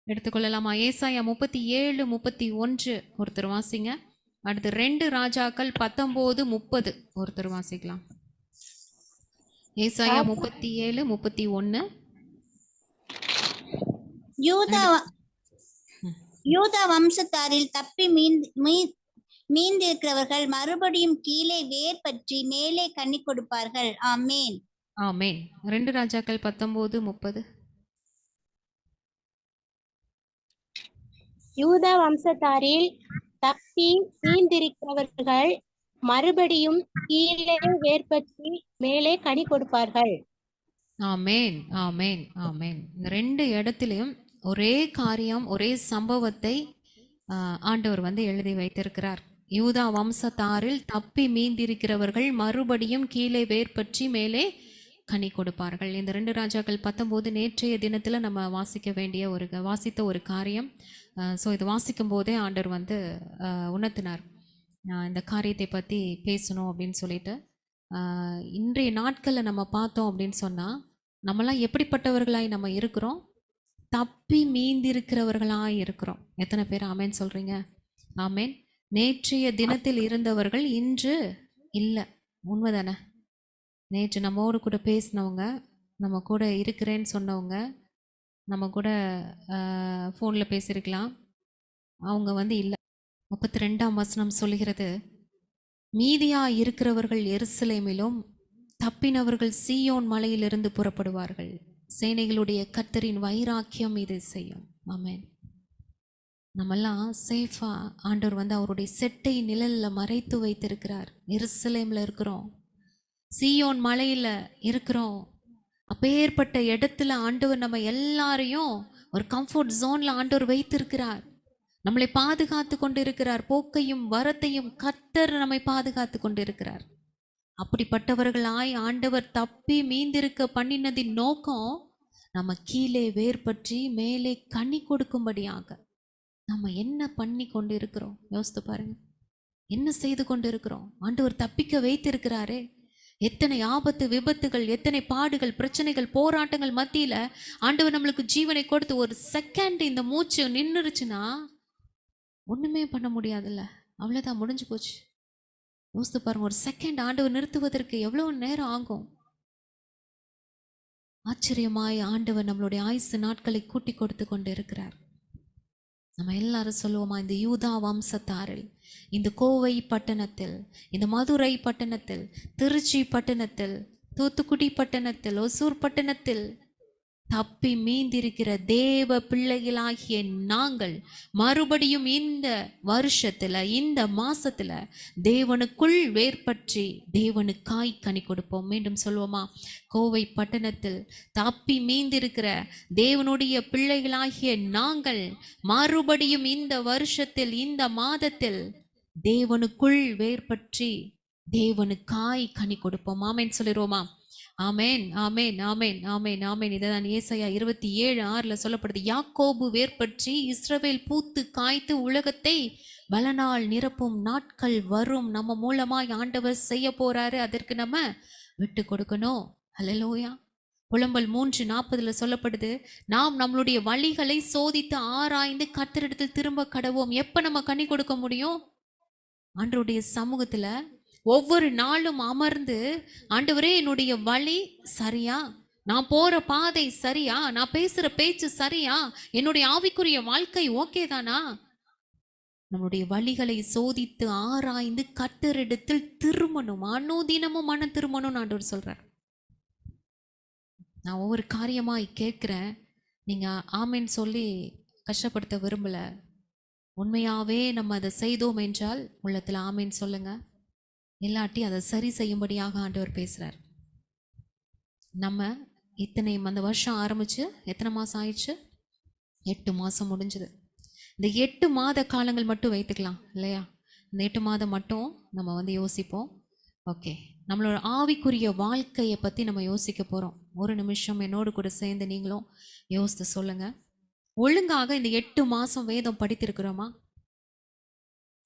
எடுத்துக்கொள்ளலாமா? ஏசாயா 37:31 ஒருத்தர் வாசிங்க. அடுத்து 2 ராஜாக்கள் 19:30 ஒருத்தர் வாசிக்கலாம். ஏசாயா 37:31. யூதா வம்சத்தாரில் தப்பி மீந்திருக்கிறவர்கள் மறுபடியும் கீழே வேர் பற்றி மேலே கனி கொடுப்பார்கள். ஆமேன். ஆமேன். 2 ராஜாக்கள் 19:30. யூதா வம்சத்தாரில் தப்பி மீந்திருக்கிறவர்கள் மறுபடியும் கீழே வேர் பற்றி மேலே கனி கொடுப்பார்கள். ஆமேன், ஆமேன், ஆமேன். இந்த 2 இடத்திலும் ஒரே காரியம், ஒரே சம்பவத்தை ஆண்டவர் எழுதி வைத்திருக்கிறார். யூதா வம்சத்தாரில் தப்பி மீந்திருக்கிறவர்கள் மறுபடியும் கீழே வேர் பற்றி மேலே கனி கொடுப்பார்கள். இந்த 2 ராஜாக்கள் 19 நேற்றைய தினத்தில் நம்ம வாசித்த ஒரு காரியம். ஸோ இது வாசிக்கும் போதே ஆண்டவர் உணர்த்தினார், இந்த காரியத்தை பற்றி பேசணும் அப்படின்னு சொல்லிட்டு. இன்றைய நாட்களில் நம்ம பார்த்தோம் அப்படின்னு சொன்னால், நம்மளாம் எப்படிப்பட்டவர்களாய் நம்ம இருக்கிறோம்? தப்பி மீந்திருக்கிறவர்களாய் இருக்கிறோம். எத்தனை பேர் ஆமேன் சொல்கிறீங்க? ஆமேன். நேற்றைய தினத்தில் இருந்தவர்கள் இன்று இல்லை. உண்மைதானே? நேற்று நம்மோடு கூட பேசினவங்க, நம்ம கூட இருக்கிறேன்னு சொன்னவங்க, நம்ம கூட ஃபோனில் பேசியிருக்கலாம், அவங்க இல்லை. 32ஆம் வசனம் சொல்லுகிறது, மீதியா இருக்கிறவர்கள் எருசலேமிலும் தப்பினவர்கள் சீயோன் மலையிலிருந்து புறப்படுவார்கள். சேனைகளுடைய கர்த்தரின் வைராக்கியம் இதை செய்யும். ஆமென். நம்மெல்லாம் சேஃபா ஆண்டவர் அவருடைய செட்டை நிழலில் மறைத்து வைத்திருக்கிறார். எருசலேமில் இருக்கிறோம், சீயோன் மலையில் இருக்கிறோம். அப்பேற்பட்ட இடத்துல ஆண்டவர் நம்ம எல்லாரையும் ஒரு கம்ஃபர்ட் ஜோன்ல ஆண்டவர் வைத்திருக்கிறார். நம்மளை பாதுகாத்து கொண்டு இருக்கிறார். போக்கையும் வரத்தையும் கர்த்தர் நம்மை பாதுகாத்து கொண்டு இருக்கிறார். அப்படிப்பட்டவர்களாய் ஆண்டவர் தப்பி மீந்திருக்க பண்ணினதின் நோக்கம், நம்ம கீழே வேர் பற்றி மேலே கனி கொடுக்கும்படியாக. நம்ம என்ன பண்ணி கொண்டு இருக்கிறோம்? யோசித்து பாருங்க. என்ன செய்து கொண்டு இருக்கிறோம்? ஆண்டவர் தப்பிக்க வைத்திருக்கிறாரே. எத்தனை ஆபத்து, விபத்துகள், எத்தனை பாடுகள், பிரச்சனைகள், போராட்டங்கள் மத்தியில ஆண்டவர் நம்மளுக்கு ஜீவனை கொடுத்து ஒரு செகண்ட் இந்த மூச்சு நின்றுச்சுன்னா ஒண்ணுமே பண்ண முடியாதுல்ல. அவ்வளவுதான், முடிஞ்சு போச்சு. யோசித்து பாருங்க, ஒரு செகண்ட் ஆண்டவர் நிறுத்துவதற்கு எவ்வளவு நேரம் ஆகும்? ஆச்சரியமாய் ஆண்டவர் நம்மளுடைய ஆயுசு நாட்களை கூட்டி கொடுத்து கொண்டு இருக்கிறார். நம்ம எல்லாரும் சொல்லுவோமா, இந்த யூதா வம்சத்தாரில், இந்த கோவை பட்டணத்தில், இந்த மதுரை பட்டணத்தில், திருச்சி பட்டணத்தில், தூத்துக்குடி பட்டணத்தில், ஒசூர் பட்டணத்தில் தப்பி மீந்திருக்கிற தேவ பிள்ளைகளாகிய நாங்கள் மறுபடியும் இந்த வருஷத்துல, இந்த மாசத்துல தேவனுக்குள் வேர்பற்றி தேவனுக்காய் கனி கொடுப்போம். மீண்டும் சொல்வோமா, கோவை பட்டணத்தில் தப்பி மீந்திருக்கிற தேவனுடைய பிள்ளைகளாகிய நாங்கள் மறுபடியும் இந்த வருஷத்தில், இந்த மாதத்தில் தேவனுக்குள் வேர்பற்றி தேவனுக்காய் கனி கொடுப்போம். ஆமேன் சொல்லிடுவோமா? ஆமேன், ஆமேன், ஆமேன், ஆமேன், ஆமேன். இதான் ஏசாயா 27:6 சொல்லப்படுது. யாக்கோபு வேர்பற்றி இஸ்ரவேல் பூத்து காய்த்து உலகத்தை பலனால் நிரப்பும் நாட்கள் வரும். நம்ம மூலமாய் ஆண்டவர் செய்ய போறாரு. அதற்கு நம்ம விட்டு கொடுக்கணும். ஹல்லேலூயா. புலம்பல் 3:40 சொல்லப்படுது, நாம் நம்மளுடைய வழிகளை சோதித்து ஆராய்ந்து கர்த்தரிடத்தில் திரும்ப கடவோம். எப்ப நம்ம கனி கொடுக்க முடியும்? ஆண்டவருடைய சமூகத்துல ஒவ்வொரு நாளும் அமர்ந்து, ஆண்டவரே என்னுடைய வழி சரியா, நான் போற பாதை சரியா, நான் பேசுற பேச்சு சரியா, என்னுடைய ஆவிக்குரிய வாழ்க்கை ஓகே தானா? நம்முடைய வழிகளை சோதித்து ஆராய்ந்து கர்த்தரிடத்தில் திரும்பணும். அனுதினமும் மன திரும்பணும்னு ஆண்டவர் சொல்றார். நான் ஒவ்வொரு காரியமாய் கேட்கிறேன். நீங்க ஆமேன் சொல்லி கஷ்டப்படுத்த விரும்பல. உண்மையாவே நம்ம அதை செய்தோம் என்றால் உள்ளத்துல ஆமேன் சொல்லுங்க. இல்லாட்டி அதை சரி செய்யும்படியாக ஆண்டவர் பேசுறார். நம்ம அந்த வருஷம் ஆரம்பிச்சு எத்தனை மாசம் ஆயிடுச்சு? 8 மாசம் முடிஞ்சது. இந்த 8 மாத காலங்கள் மட்டும் வைத்துக்கலாம் இல்லையா? இந்த 8 மாதம் மட்டும் நம்ம யோசிப்போம். ஓகே, நம்மளோட ஆவிக்குரிய வாழ்க்கையை பத்தி நம்ம யோசிக்க போறோம். ஒரு நிமிஷம் என்னோடு கூட சேர்ந்து நீங்களும் யோசித்து சொல்லுங்க. ஒழுங்காக இந்த 8 மாசம் வேதம் படித்திருக்கிறோமா?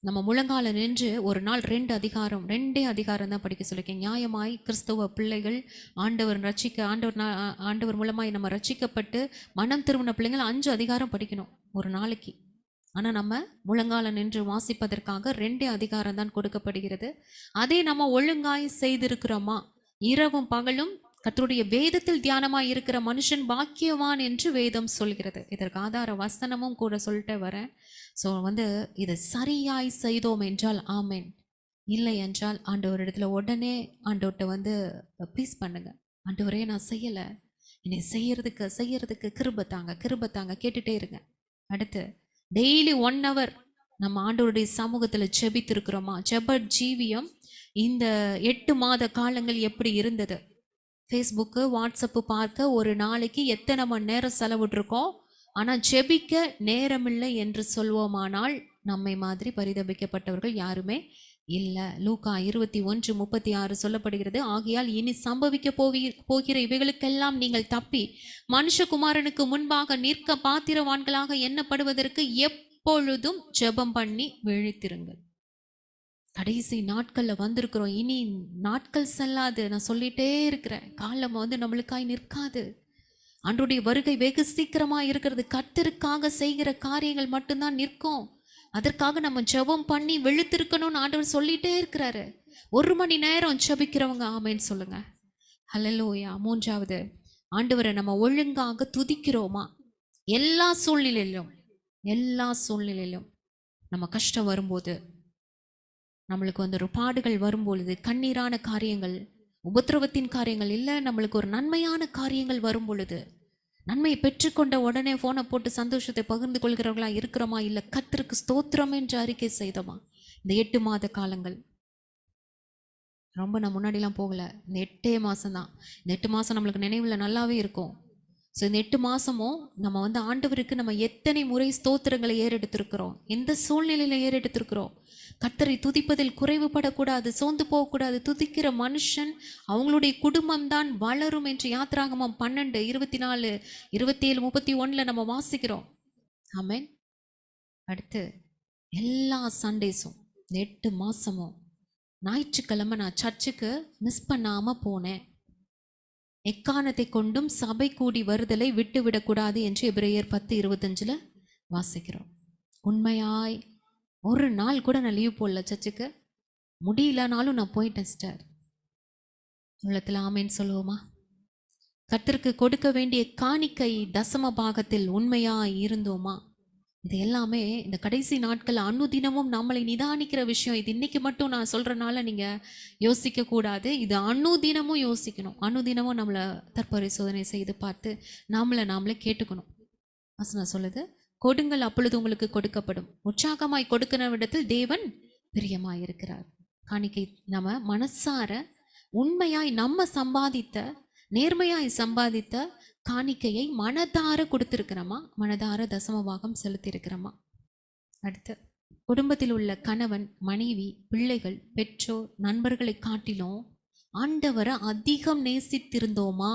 நம்ம முழங்கால நின்று ஒரு நாள் 2 அதிகாரம் தான் படிக்க சொல்லியிருக்கேன். நியாயமாய் கிறிஸ்தவ பிள்ளைகள் ஆண்டவர் மூலமாய் நம்ம ரட்சிக்கப்பட்டு மனம் திரும்பின பிள்ளைங்கள் 5 அதிகாரம் படிக்கணும் ஒரு நாளைக்கு. ஆனால் நம்ம முழங்கால நின்று வாசிப்பதற்காக 2 அதிகாரம் தான் கொடுக்கப்படுகிறது. அதை நம்ம ஒழுங்காய் செய்திருக்கிறோமா? இரவும் பகலும் கர்த்தருடைய வேதத்தில் தியானமாய் இருக்கிற மனுஷன் பாக்கியவான் என்று வேதம் சொல்கிறது. இதற்கு ஆதார வசனமும் கூட சொல்லிட்டே வரேன். ஸோ இதை சரியாய் செய்தோம் என்றால் ஆமேன், இல்லை என்றால் ஆண்டவரிடத்துல உடனே ஆண்டவர்கிட்ட ப்ளீஸ் பண்ணுங்க. ஆண்டவரே நான் செய்யலை, என்னை செய்யறதுக்கு கிருபை தாங்க கேட்டுட்டே இருங்க. அடுத்து டெய்லி 1 hour நம்ம ஆண்டவருடைய சமூகத்தில் ஜெபித்திருக்கிறோமா? ஜெப ஜீவியம் இந்த 8 மாத காலங்கள் எப்படி இருந்தது? ஃபேஸ்புக்கு வாட்ஸ்அப்பு பார்க்க ஒரு நாளைக்கு எத்தனை மணி நேரம் செலவிட்ருக்கோம்? ஆனால் ஜெபிக்க நேரமில்லை என்று சொல்வோமானால் நம்மை மாதிரி பரிதபிக்கப்பட்டவர்கள் யாருமே இல்லை. லூக்கா 21:36 சொல்லப்படுகிறது, ஆகையால் இனி சம்பவிக்க போகிற இவைகளுக்கெல்லாம் நீங்கள் தப்பி மனுஷகுமாரனுக்கு முன்பாக நிற்க பாத்திரவான்களாக எண்ணப்படுவதற்கு எப்பொழுதும் ஜெபம் பண்ணி விழித்திருங்கள். கடைசி நாட்கள்ல வந்திருக்கிறோம். இனி நாட்கள் செல்லாது. நான் சொல்லிட்டே இருக்கிறேன், காலம் நம்மளுக்காய் நிற்காது. ஆண்டவருடைய வருகை வெகு சீக்கிரமா இருக்கிறது. கர்த்தருக்காக செய்கிற காரியங்கள் மட்டும்தான் நிற்கும். அதற்காக நம்ம ஜெபம் பண்ணி விழித்திருக்கணும்னு ஆண்டவர் சொல்லிட்டே இருக்கிறாரு. 1 மணி நேரம் ஜெபிக்கிறவங்க ஆமேன்னு சொல்லுங்க. ஹல்லேலூயா. 3வது, ஆண்டவரை நம்ம ஒழுங்காக துதிக்கிறோமா? எல்லா சூழ்நிலையிலும் நம்ம கஷ்டம் வரும்போது, நம்மளுக்கு ஒரு பாடுகள் வரும்பொழுது, கண்ணீரான காரியங்கள், உபத்திரவத்தின் காரியங்கள் இல்லை, நம்மளுக்கு ஒரு நன்மையான காரியங்கள் வரும் பொழுது, நன்மையை பெற்றுக்கொண்ட உடனே ஃபோனை போட்டு சந்தோஷத்தை பகிர்ந்து கொள்கிறவர்களா இருக்கிறோமா? இல்லை கர்த்தருக்கு ஸ்தோத்திரம் என்று அறிக்கை செய்தோமா? இந்த 8 மாத காலங்கள் ரொம்ப நான் முன்னாடிலாம் போகலை. இந்த 8 மாதம் தான். இந்த 8 மாதம் நம்மளுக்கு நினைவில் நல்லாவே இருக்கும். ஸோ இந்த 8 மாதமும் நம்ம ஆண்டவருக்கு நம்ம எத்தனை முறை ஸ்தோத்திரங்களை ஏறெடுத்திருக்கிறோம், எந்த சூழ்நிலையில் ஏறெடுத்திருக்கிறோம். கர்த்தரை துதிப்பதில் குறைவுபடக்கூடாது, சோர்ந்து போகக்கூடாது. துதிக்கிற மனுஷன் அவங்களுடைய குடும்பம் தான் வளரும் என்று யாத்ராகமம் 12, 24, 27, 31 நம்ம வாசிக்கிறோம். ஆமென். அடுத்து எல்லா சண்டேஸும் இந்த 8 மாதமும் ஞாயிற்றுக்கிழமை நான் சர்ச்சுக்கு மிஸ் பண்ணாமல் போனேன். எக்காரணத்தை கொண்டும் சபை கூடி வருதலை விட்டுவிடக்கூடாது என்று எபிரேயர் 10:25 வாசிக்கிறோம். உண்மையாய் ஒரு நாள் கூட நான் லீவ் போடல. சர்ச்சுக்கு முடியலனாலும் நான் போயிட்டேன் சிஸ்டர். உள்ளத்தில் ஆமேன்னு சொல்லுவோமா? கர்த்தருக்கு கொடுக்க வேண்டிய காணிக்கை தசம பாகத்தில் உண்மையாய் இருந்தோமா? இது எல்லாமே இந்த கடைசி நாட்கள் அனுதினமும் நம்மளை நிதானிக்கிற விஷயம். இது இன்னைக்கு மட்டும் நான் சொல்றதுனால நீங்க யோசிக்க கூடாது. இது அனுதினமும் யோசிக்கணும். அனுதினமும் நம்மளை தற்பரிசோதனை செய்து பார்த்து நாமளே கேட்டுக்கணும். வசனம் சொல்லுது, கொடுங்கள் அப்பொழுது உங்களுக்கு கொடுக்கப்படும், உற்சாகமாய் கொடுக்கிற விடத்தில் தேவன் பிரியமாயிருக்கிறார். காணிக்கை நம்ம மனசார உண்மையாய் நம்ம சம்பாதித்த, நேர்மையாய் சம்பாதித்த காணிக்கையை மனதார கொடுத்திருக்கிறோமா? மனதார தசமபாகம் செலுத்தி இருக்கிறோமா? அடுத்து குடும்பத்தில் உள்ள கணவன், மனைவி, பிள்ளைகள், பெற்றோர், நண்பர்களை காட்டிலும் ஆண்டவரை அதிகம் நேசித்திருந்தோமா?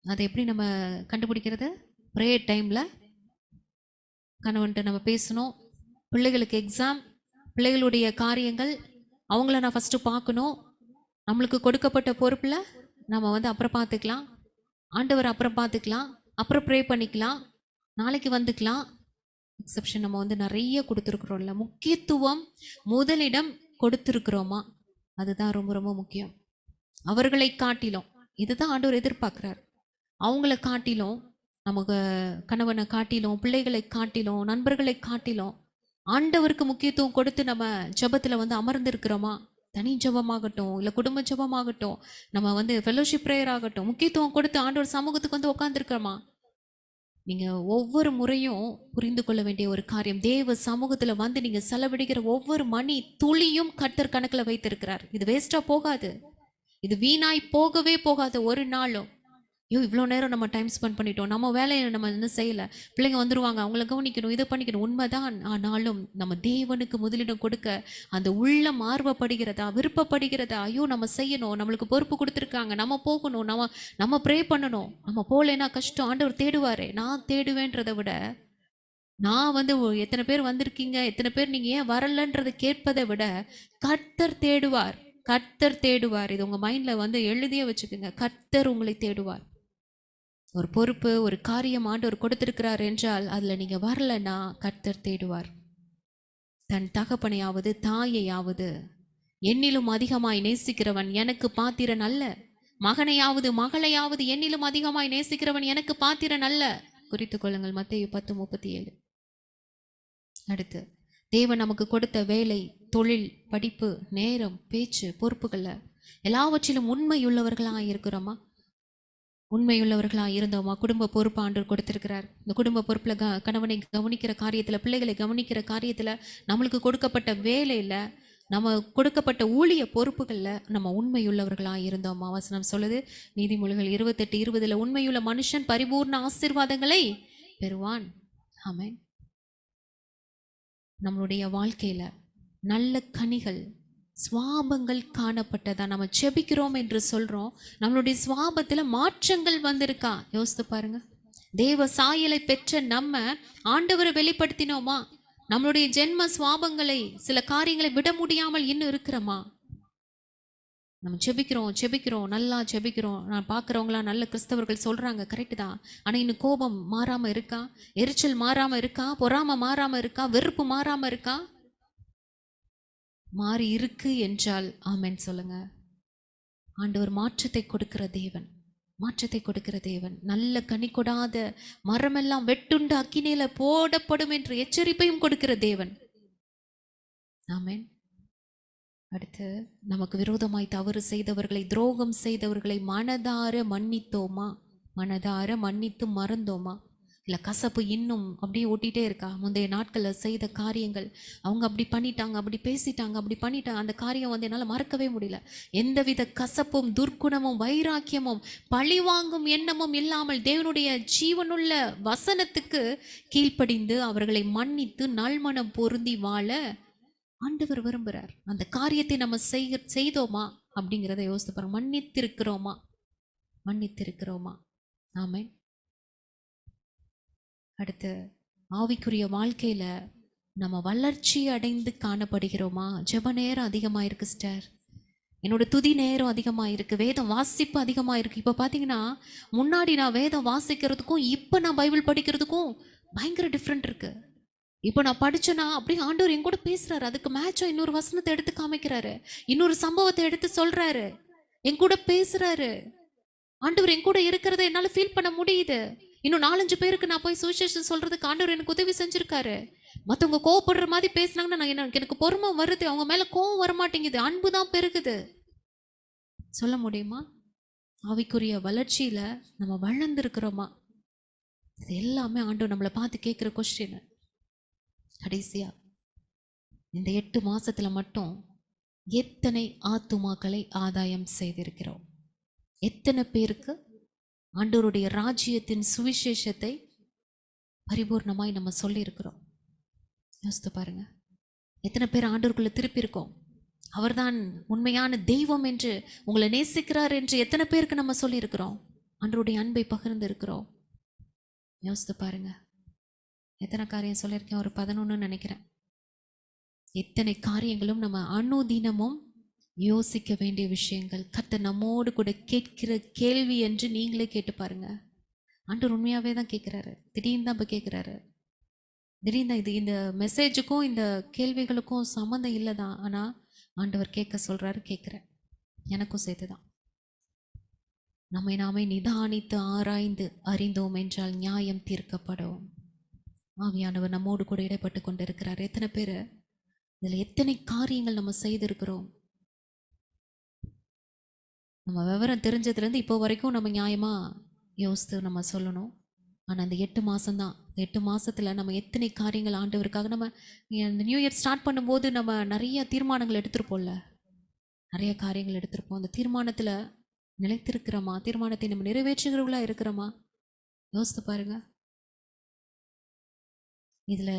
அதை எப்படி நம்ம கண்டுபிடிக்கிறது? ப்ரேயர் டைம்ல கணவன்கிட்ட நம்ம பேசணும். பிள்ளைகளுக்கு எக்ஸாம், பிள்ளைகளுடைய காரியங்கள், அவங்கள நான் ஃபஸ்ட்டு பார்க்கணும். நம்மளுக்கு கொடுக்கப்பட்ட பொறுப்பில் நம்ம அப்புறம் பார்த்துக்கலாம், ஆண்டவர் அப்புறம் பார்த்துக்கலாம், அப்புறம் ப்ரே பண்ணிக்கலாம், நாளைக்கு வந்துக்கலாம். எக்ஸப்ஷன் நம்ம நிறைய கொடுத்துருக்குறோம்ல. முக்கியத்துவம், முதலிடம் கொடுத்துருக்குறோமா? அதுதான் ரொம்ப ரொம்ப முக்கியம். அவர்களை காட்டிலும், இதுதான் ஆண்டவர் எதிர்பார்க்குறார். அவங்கள காட்டிலும், நமக்கு கணவனை காட்டிலும், பிள்ளைகளை காட்டிலும், நண்பர்களை காட்டிலும் ஆண்டவருக்கு முக்கியத்துவம் கொடுத்து நம்ம ஜெபத்தில் அமர்ந்திருக்கிறோமா? தனி ஜெபமாகட்டும், இல்லை குடும்ப ஜெபமாகட்டும், நம்ம ஃபெலோஷிப் ப்ரேயர் ஆகட்டும், முக்கியத்துவம் கொடுத்து ஆண்டவர் சமூகத்துக்கு உட்காந்துருக்கிறோமா? நீங்கள் ஒவ்வொரு முறையும் புரிந்து கொள்ள வேண்டிய ஒரு காரியம், தேவ சமூகத்தில் நீங்கள் செலவிடுகிற ஒவ்வொரு மணி துளியும் கர்த்தர் கணக்கில் வைத்திருக்கிறார். இது வேஸ்ட்டாக போகாது, இது வீணாய் போகவே போகாது ஒரு நாளும். இவ்வளோ நேரம் நம்ம டைம் ஸ்பெண்ட் பண்ணிட்டோம், நம்ம வேலையை நம்ம இன்னும் செய்யலை, பிள்ளைங்க வந்துடுவாங்க, அவங்கள கவனிக்கணும், இதை பண்ணிக்கணும். உண்மைதான். ஆனாலும் நம்ம தேவனுக்கு முதலிடம் கொடுக்க அந்த உள்ளம் ஆர்வப்படுகிறதா, விருப்பப்படுகிறதா? ஐயோ நம்ம செய்யணும், நம்மளுக்கு பொறுப்பு கொடுத்துருக்காங்க, நம்ம போகணும், நம்ம ப்ரே பண்ணணும். நம்ம போகலைன்னா கஷ்டம், ஆண்டவர் தேடுவாரே. நான் தேடுவேன்றதை விட நான் வந்து எத்தனை பேர் வந்திருக்கீங்க, எத்தனை பேர் நீங்க ஏன் வரலன்றதை கேட்பதை விட கர்த்தர் தேடுவார். கர்த்தர் தேடுவார். இது உங்க மைண்ட்ல வந்து எழுதியே வச்சுக்கோங்க. கர்த்தர் உங்களை தேடுவார். ஒரு பொறுப்பு, ஒரு காரியம் ஆண்டவர் கொடுத்திருக்கிறார் என்றால் அதுல நீங்க வரலன்னா கர்த்தர் தேடுவார். தன் தகப்பனையாவது தாயையாவது என்னிலும் அதிகமாய் நேசிக்கிறவன் எனக்கு பாத்திரன் அல்ல. மகனையாவது மகளையாவது என்னிலும் அதிகமாய் நேசிக்கிறவன் எனக்கு பாத்திரன் அல்ல. குறித்துக் கொள்ளுங்கள், மத்தேயு 10:37. அடுத்து, தேவன் நமக்கு கொடுத்த வேலை, தொழில், படிப்பு, நேரம், பேச்சு, பொறுப்புகள்ல எல்லாவற்றிலும் உண்மையுள்ளவர்களா இருக்கிறோமா? உண்மையுள்ளவர்களா இருந்தோமா? குடும்ப பொறுப்பு ஆண்டவர் கொடுத்திருக்கிறார். இந்த குடும்ப பொறுப்புல கணவனை கவனிக்கிற காரியத்துல, பிள்ளைகளை கவனிக்கிற காரியத்துல, நம்மளுக்கு கொடுக்கப்பட்ட வேலையில, நம்ம கொடுக்கப்பட்ட ஊழிய பொறுப்புகள்ல நம்ம உண்மையுள்ளவர்களா இருந்தோமா? வசனம் சொல்லுது, நீதிமொழிகள் 28:20, உண்மையுள்ள மனுஷன் பரிபூர்ண ஆசீர்வாதங்களை பெறுவான். ஆமென். நம்மளுடைய வாழ்க்கையில நல்ல கனிகள், சுவாபங்கள் காணப்பட்டதா? நம்ம செபிக்கிறோம் என்று சொல்றோம், நம்மளுடைய சுவாபத்துல மாற்றங்கள் வந்திருக்கா? யோசித்து பாருங்க. தேவ சாயலை பெற்ற நம்ம ஆண்டவரை வெளிப்படுத்தினோமா? நம்மளுடைய ஜென்ம சுவாபங்களை, சில காரியங்களை விட முடியாமல் இன்னும் இருக்கிறோமா? நம்ம செபிக்கிறோம், நல்லா செபிக்கிறோம். நான் பார்க்குறவங்களாம் நல்ல கிறிஸ்தவர்கள் சொல்றாங்க, கரெக்டு தான். ஆனா இன்னும் கோபம் மாறாம இருக்கா? எரிச்சல் மாறாம இருக்கா? பொறாம மாறாம இருக்கா? வெறுப்பு மாறாம இருக்கா? மாறி இருக்கு என்றால் ஆமென் சொல்லுங்க. ஆண்டவர் மாற்றத்தை கொடுக்கிற தேவன், மாற்றத்தை கொடுக்கிற தேவன். நல்ல கனி கொடாத மரமெல்லாம் வெட்டுண்டு அக்கினியில போடப்படும் என்று எச்சரிப்பையும் கொடுக்கிற தேவன். ஆமென். அடுத்து, நமக்கு விரோதமாய் தவறு செய்தவர்களை, துரோகம் செய்தவர்களை மனதார மன்னித்தோமா? மனதார மன்னித்து மறந்தோமா? இல்லை கசப்பு இன்னும் அப்படியே ஓட்டிகிட்டே இருக்கா? முந்தைய நாட்களில் செய்த காரியங்கள், அவங்க அப்படி பண்ணிட்டாங்க, அப்படி பேசிட்டாங்க, அப்படி பண்ணிட்டாங்க, அந்த காரியம் வந்து என்னால் மறக்கவே முடியல. எந்தவித கசப்பும், துர்க்குணமும், வைராக்கியமும், பழிவாங்கும் எண்ணமும் இல்லாமல் தேவனுடைய ஜீவனுள்ள வசனத்துக்கு கீழ்ப்படிந்து அவர்களை மன்னித்து நல்மனம் பொருந்தி வாழ ஆண்டவர் விரும்புகிறார். அந்த காரியத்தை நம்ம செய்தோமா அப்படிங்கிறத யோசித்து பாருங்க. மன்னித்திருக்கிறோமா? மன்னித்திருக்கிறோமா? ஆமென். அடுத்து, ஆவிக்குரிய வாழ்க்கையில நம்ம வளர்ச்சி அடைந்து காணப்படுகிறோமா? ஜெப நேரம் அதிகமாக இருக்கு சிஸ்டர், என்னோட துதி நேரம் அதிகமாக இருக்கு, வேதம் வாசிப்பு அதிகமாக இருக்கு. இப்போ பார்த்தீங்கன்னா, முன்னாடி நான் வேதம் வாசிக்கிறதுக்கும் இப்போ நான் பைபிள் படிக்கிறதுக்கும் பயங்கர டிஃப்ரெண்ட் இருக்கு. இப்போ நான் படிச்சேன்னா அப்படியே ஆண்டவர் என் கூட பேசுறாரு, அதுக்கு மேட்சா இன்னொரு வசனத்தை எடுத்து காமிக்கிறாரு, இன்னொரு சம்பவத்தை எடுத்து சொல்றாரு, என் கூட பேசுறாரு. ஆண்டவர் என் கூட இருக்கிறத என்னால ஃபீல் பண்ண முடியுது. இன்னும் 4-5 பேருக்கு நான் போய் சுவிசேஷம் சொல்றதுக்கு ஆண்டவர் எனக்கு உதவி செஞ்சிருக்காரு. மற்றவங்க கோவப்படுற மாதிரி பேசினாங்கன்னா எனக்கு பொறுமை வருது, அவங்க மேல கோவம் வரமாட்டேங்குது, அன்பு தான் பெருகுது. சொல்ல முடியுமா? ஆவிக்குரிய வளர்ச்சியில நம்ம வளர்ந்துருக்கிறோமா? இது எல்லாமே ஆண்டவர் நம்மளை பார்த்து கேட்குற கொஸ்டின். கடைசியா, இந்த 8 மாசத்துல மட்டும் எத்தனை ஆத்துமாக்களை ஆதாயம் செய்திருக்கிறோம்? எத்தனை பேருக்கு ஆண்டவருடைய ராஜ்யத்தின் சுவிசேஷத்தை பரிபூர்ணமாய் நம்ம சொல்லியிருக்கிறோம்? யோசித்து பாருங்க. எத்தனை பேர் ஆண்டவருக்குள்ள திருப்பி இருக்கோம்? அவர்தான் உண்மையான தெய்வம் என்று, உங்களை நேசிக்கிறார் என்று எத்தனை பேருக்கு நம்ம சொல்லியிருக்கிறோம்? ஆண்டவருடைய அன்பை பகிர்ந்து இருக்கிறோம்? யோசித்து பாருங்க. எத்தனை காரியம் சொல்லியிருக்கேன்? ஒரு 11 நினைக்கிறேன். எத்தனை காரியங்களும் நம்ம அனுதினமும் யோசிக்க வேண்டிய விஷயங்கள். கர்த்தர் நம்மோடு கூட கேட்கிற கேள்வி என்று நீங்களே கேட்டு பாருங்க. ஆண்டவர் உண்மையாவே தான் கேட்குறாரு, திடீர்னு தான் இப்போ கேட்குறாரு. திடீர்னு இது இந்த மெசேஜுக்கும் இந்த கேள்விகளுக்கும் சம்மந்தம் இல்லை தான், ஆனால் ஆண்டவர் கேட்க சொல்றாரு. கேட்குறேன், எனக்கும் சேர்த்து தான். நம்மை நாமே நிதானித்து ஆராய்ந்து அறிந்தோம் என்றால் நியாயம் தீர்க்கப்படும். ஆவியானவர் நம்மோடு கூட இடைப்பட்டு கொண்டு இருக்கிறார். எத்தனை பேர் இதில் எத்தனை காரியங்கள் நம்ம செய்திருக்கிறோம்? நம்ம விவரம் தெரிஞ்சதுலேருந்து இப்போ வரைக்கும் நம்ம நியாயமாக யோசித்து நம்ம சொல்லணும். ஆனால் அந்த 8 மாதம்தான், 8 மாதத்தில் நம்ம எத்தனை காரியங்கள் ஆண்டவருக்காக. நம்ம இந்த நியூ இயர் ஸ்டார்ட் பண்ணும்போது நம்ம நிறைய தீர்மானங்கள் எடுத்திருப்போம்ல, நிறைய காரியங்கள் எடுத்திருப்போம். அந்த தீர்மானத்தில் நிலைத்திருக்கிறோமா? தீர்மானத்தை நம்ம நிறைவேற்றுகிறவர்களா இருக்கிறோமா? யோசித்து பாருங்க. இதில்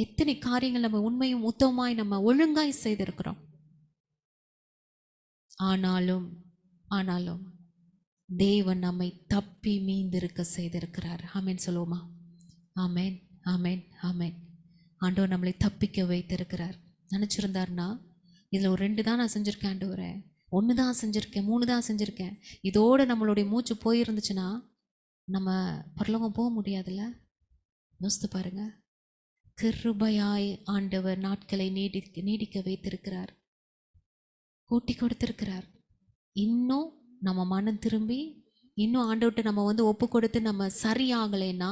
எத்தனை காரியங்கள் நம்ம உண்மையும் உத்தமமாய் நம்ம ஒழுங்காய் செய்திருக்கிறோம்? ஆனாலும் தேவன் நம்மை தப்பி மீந்திருக்க செய்திருக்கிறார். ஆமென் சொல்லுவோமா? ஆமென். ஆமென், ஆமென். ஆண்டவர் நம்மளை தப்பிக்க வைத்திருக்கிறார். நினச்சிருந்தாருன்னா இதில் ஒரு 2 தான் நான் செஞ்சுருக்கேன் ஆண்டவரே, 1 தான் செஞ்சுருக்கேன், 3 தான் செஞ்சுருக்கேன், இதோட நம்மளுடைய மூச்சு போயிருந்துச்சுன்னா நம்ம பரலோகம் போக முடியாதுல்ல. யோசித்து பாருங்க. கிருபையாய் ஆண்டவர் நாட்களை நீடிக்க வைத்திருக்கிறார், கூட்டி கொடுத்திருக்கிறார். இன்னும் நம்ம மனம் திரும்பி இன்னும் ஆண்டவர்கிட்ட நம்ம வந்து ஒப்பு கொடுத்து நம்ம சரியாகலைன்னா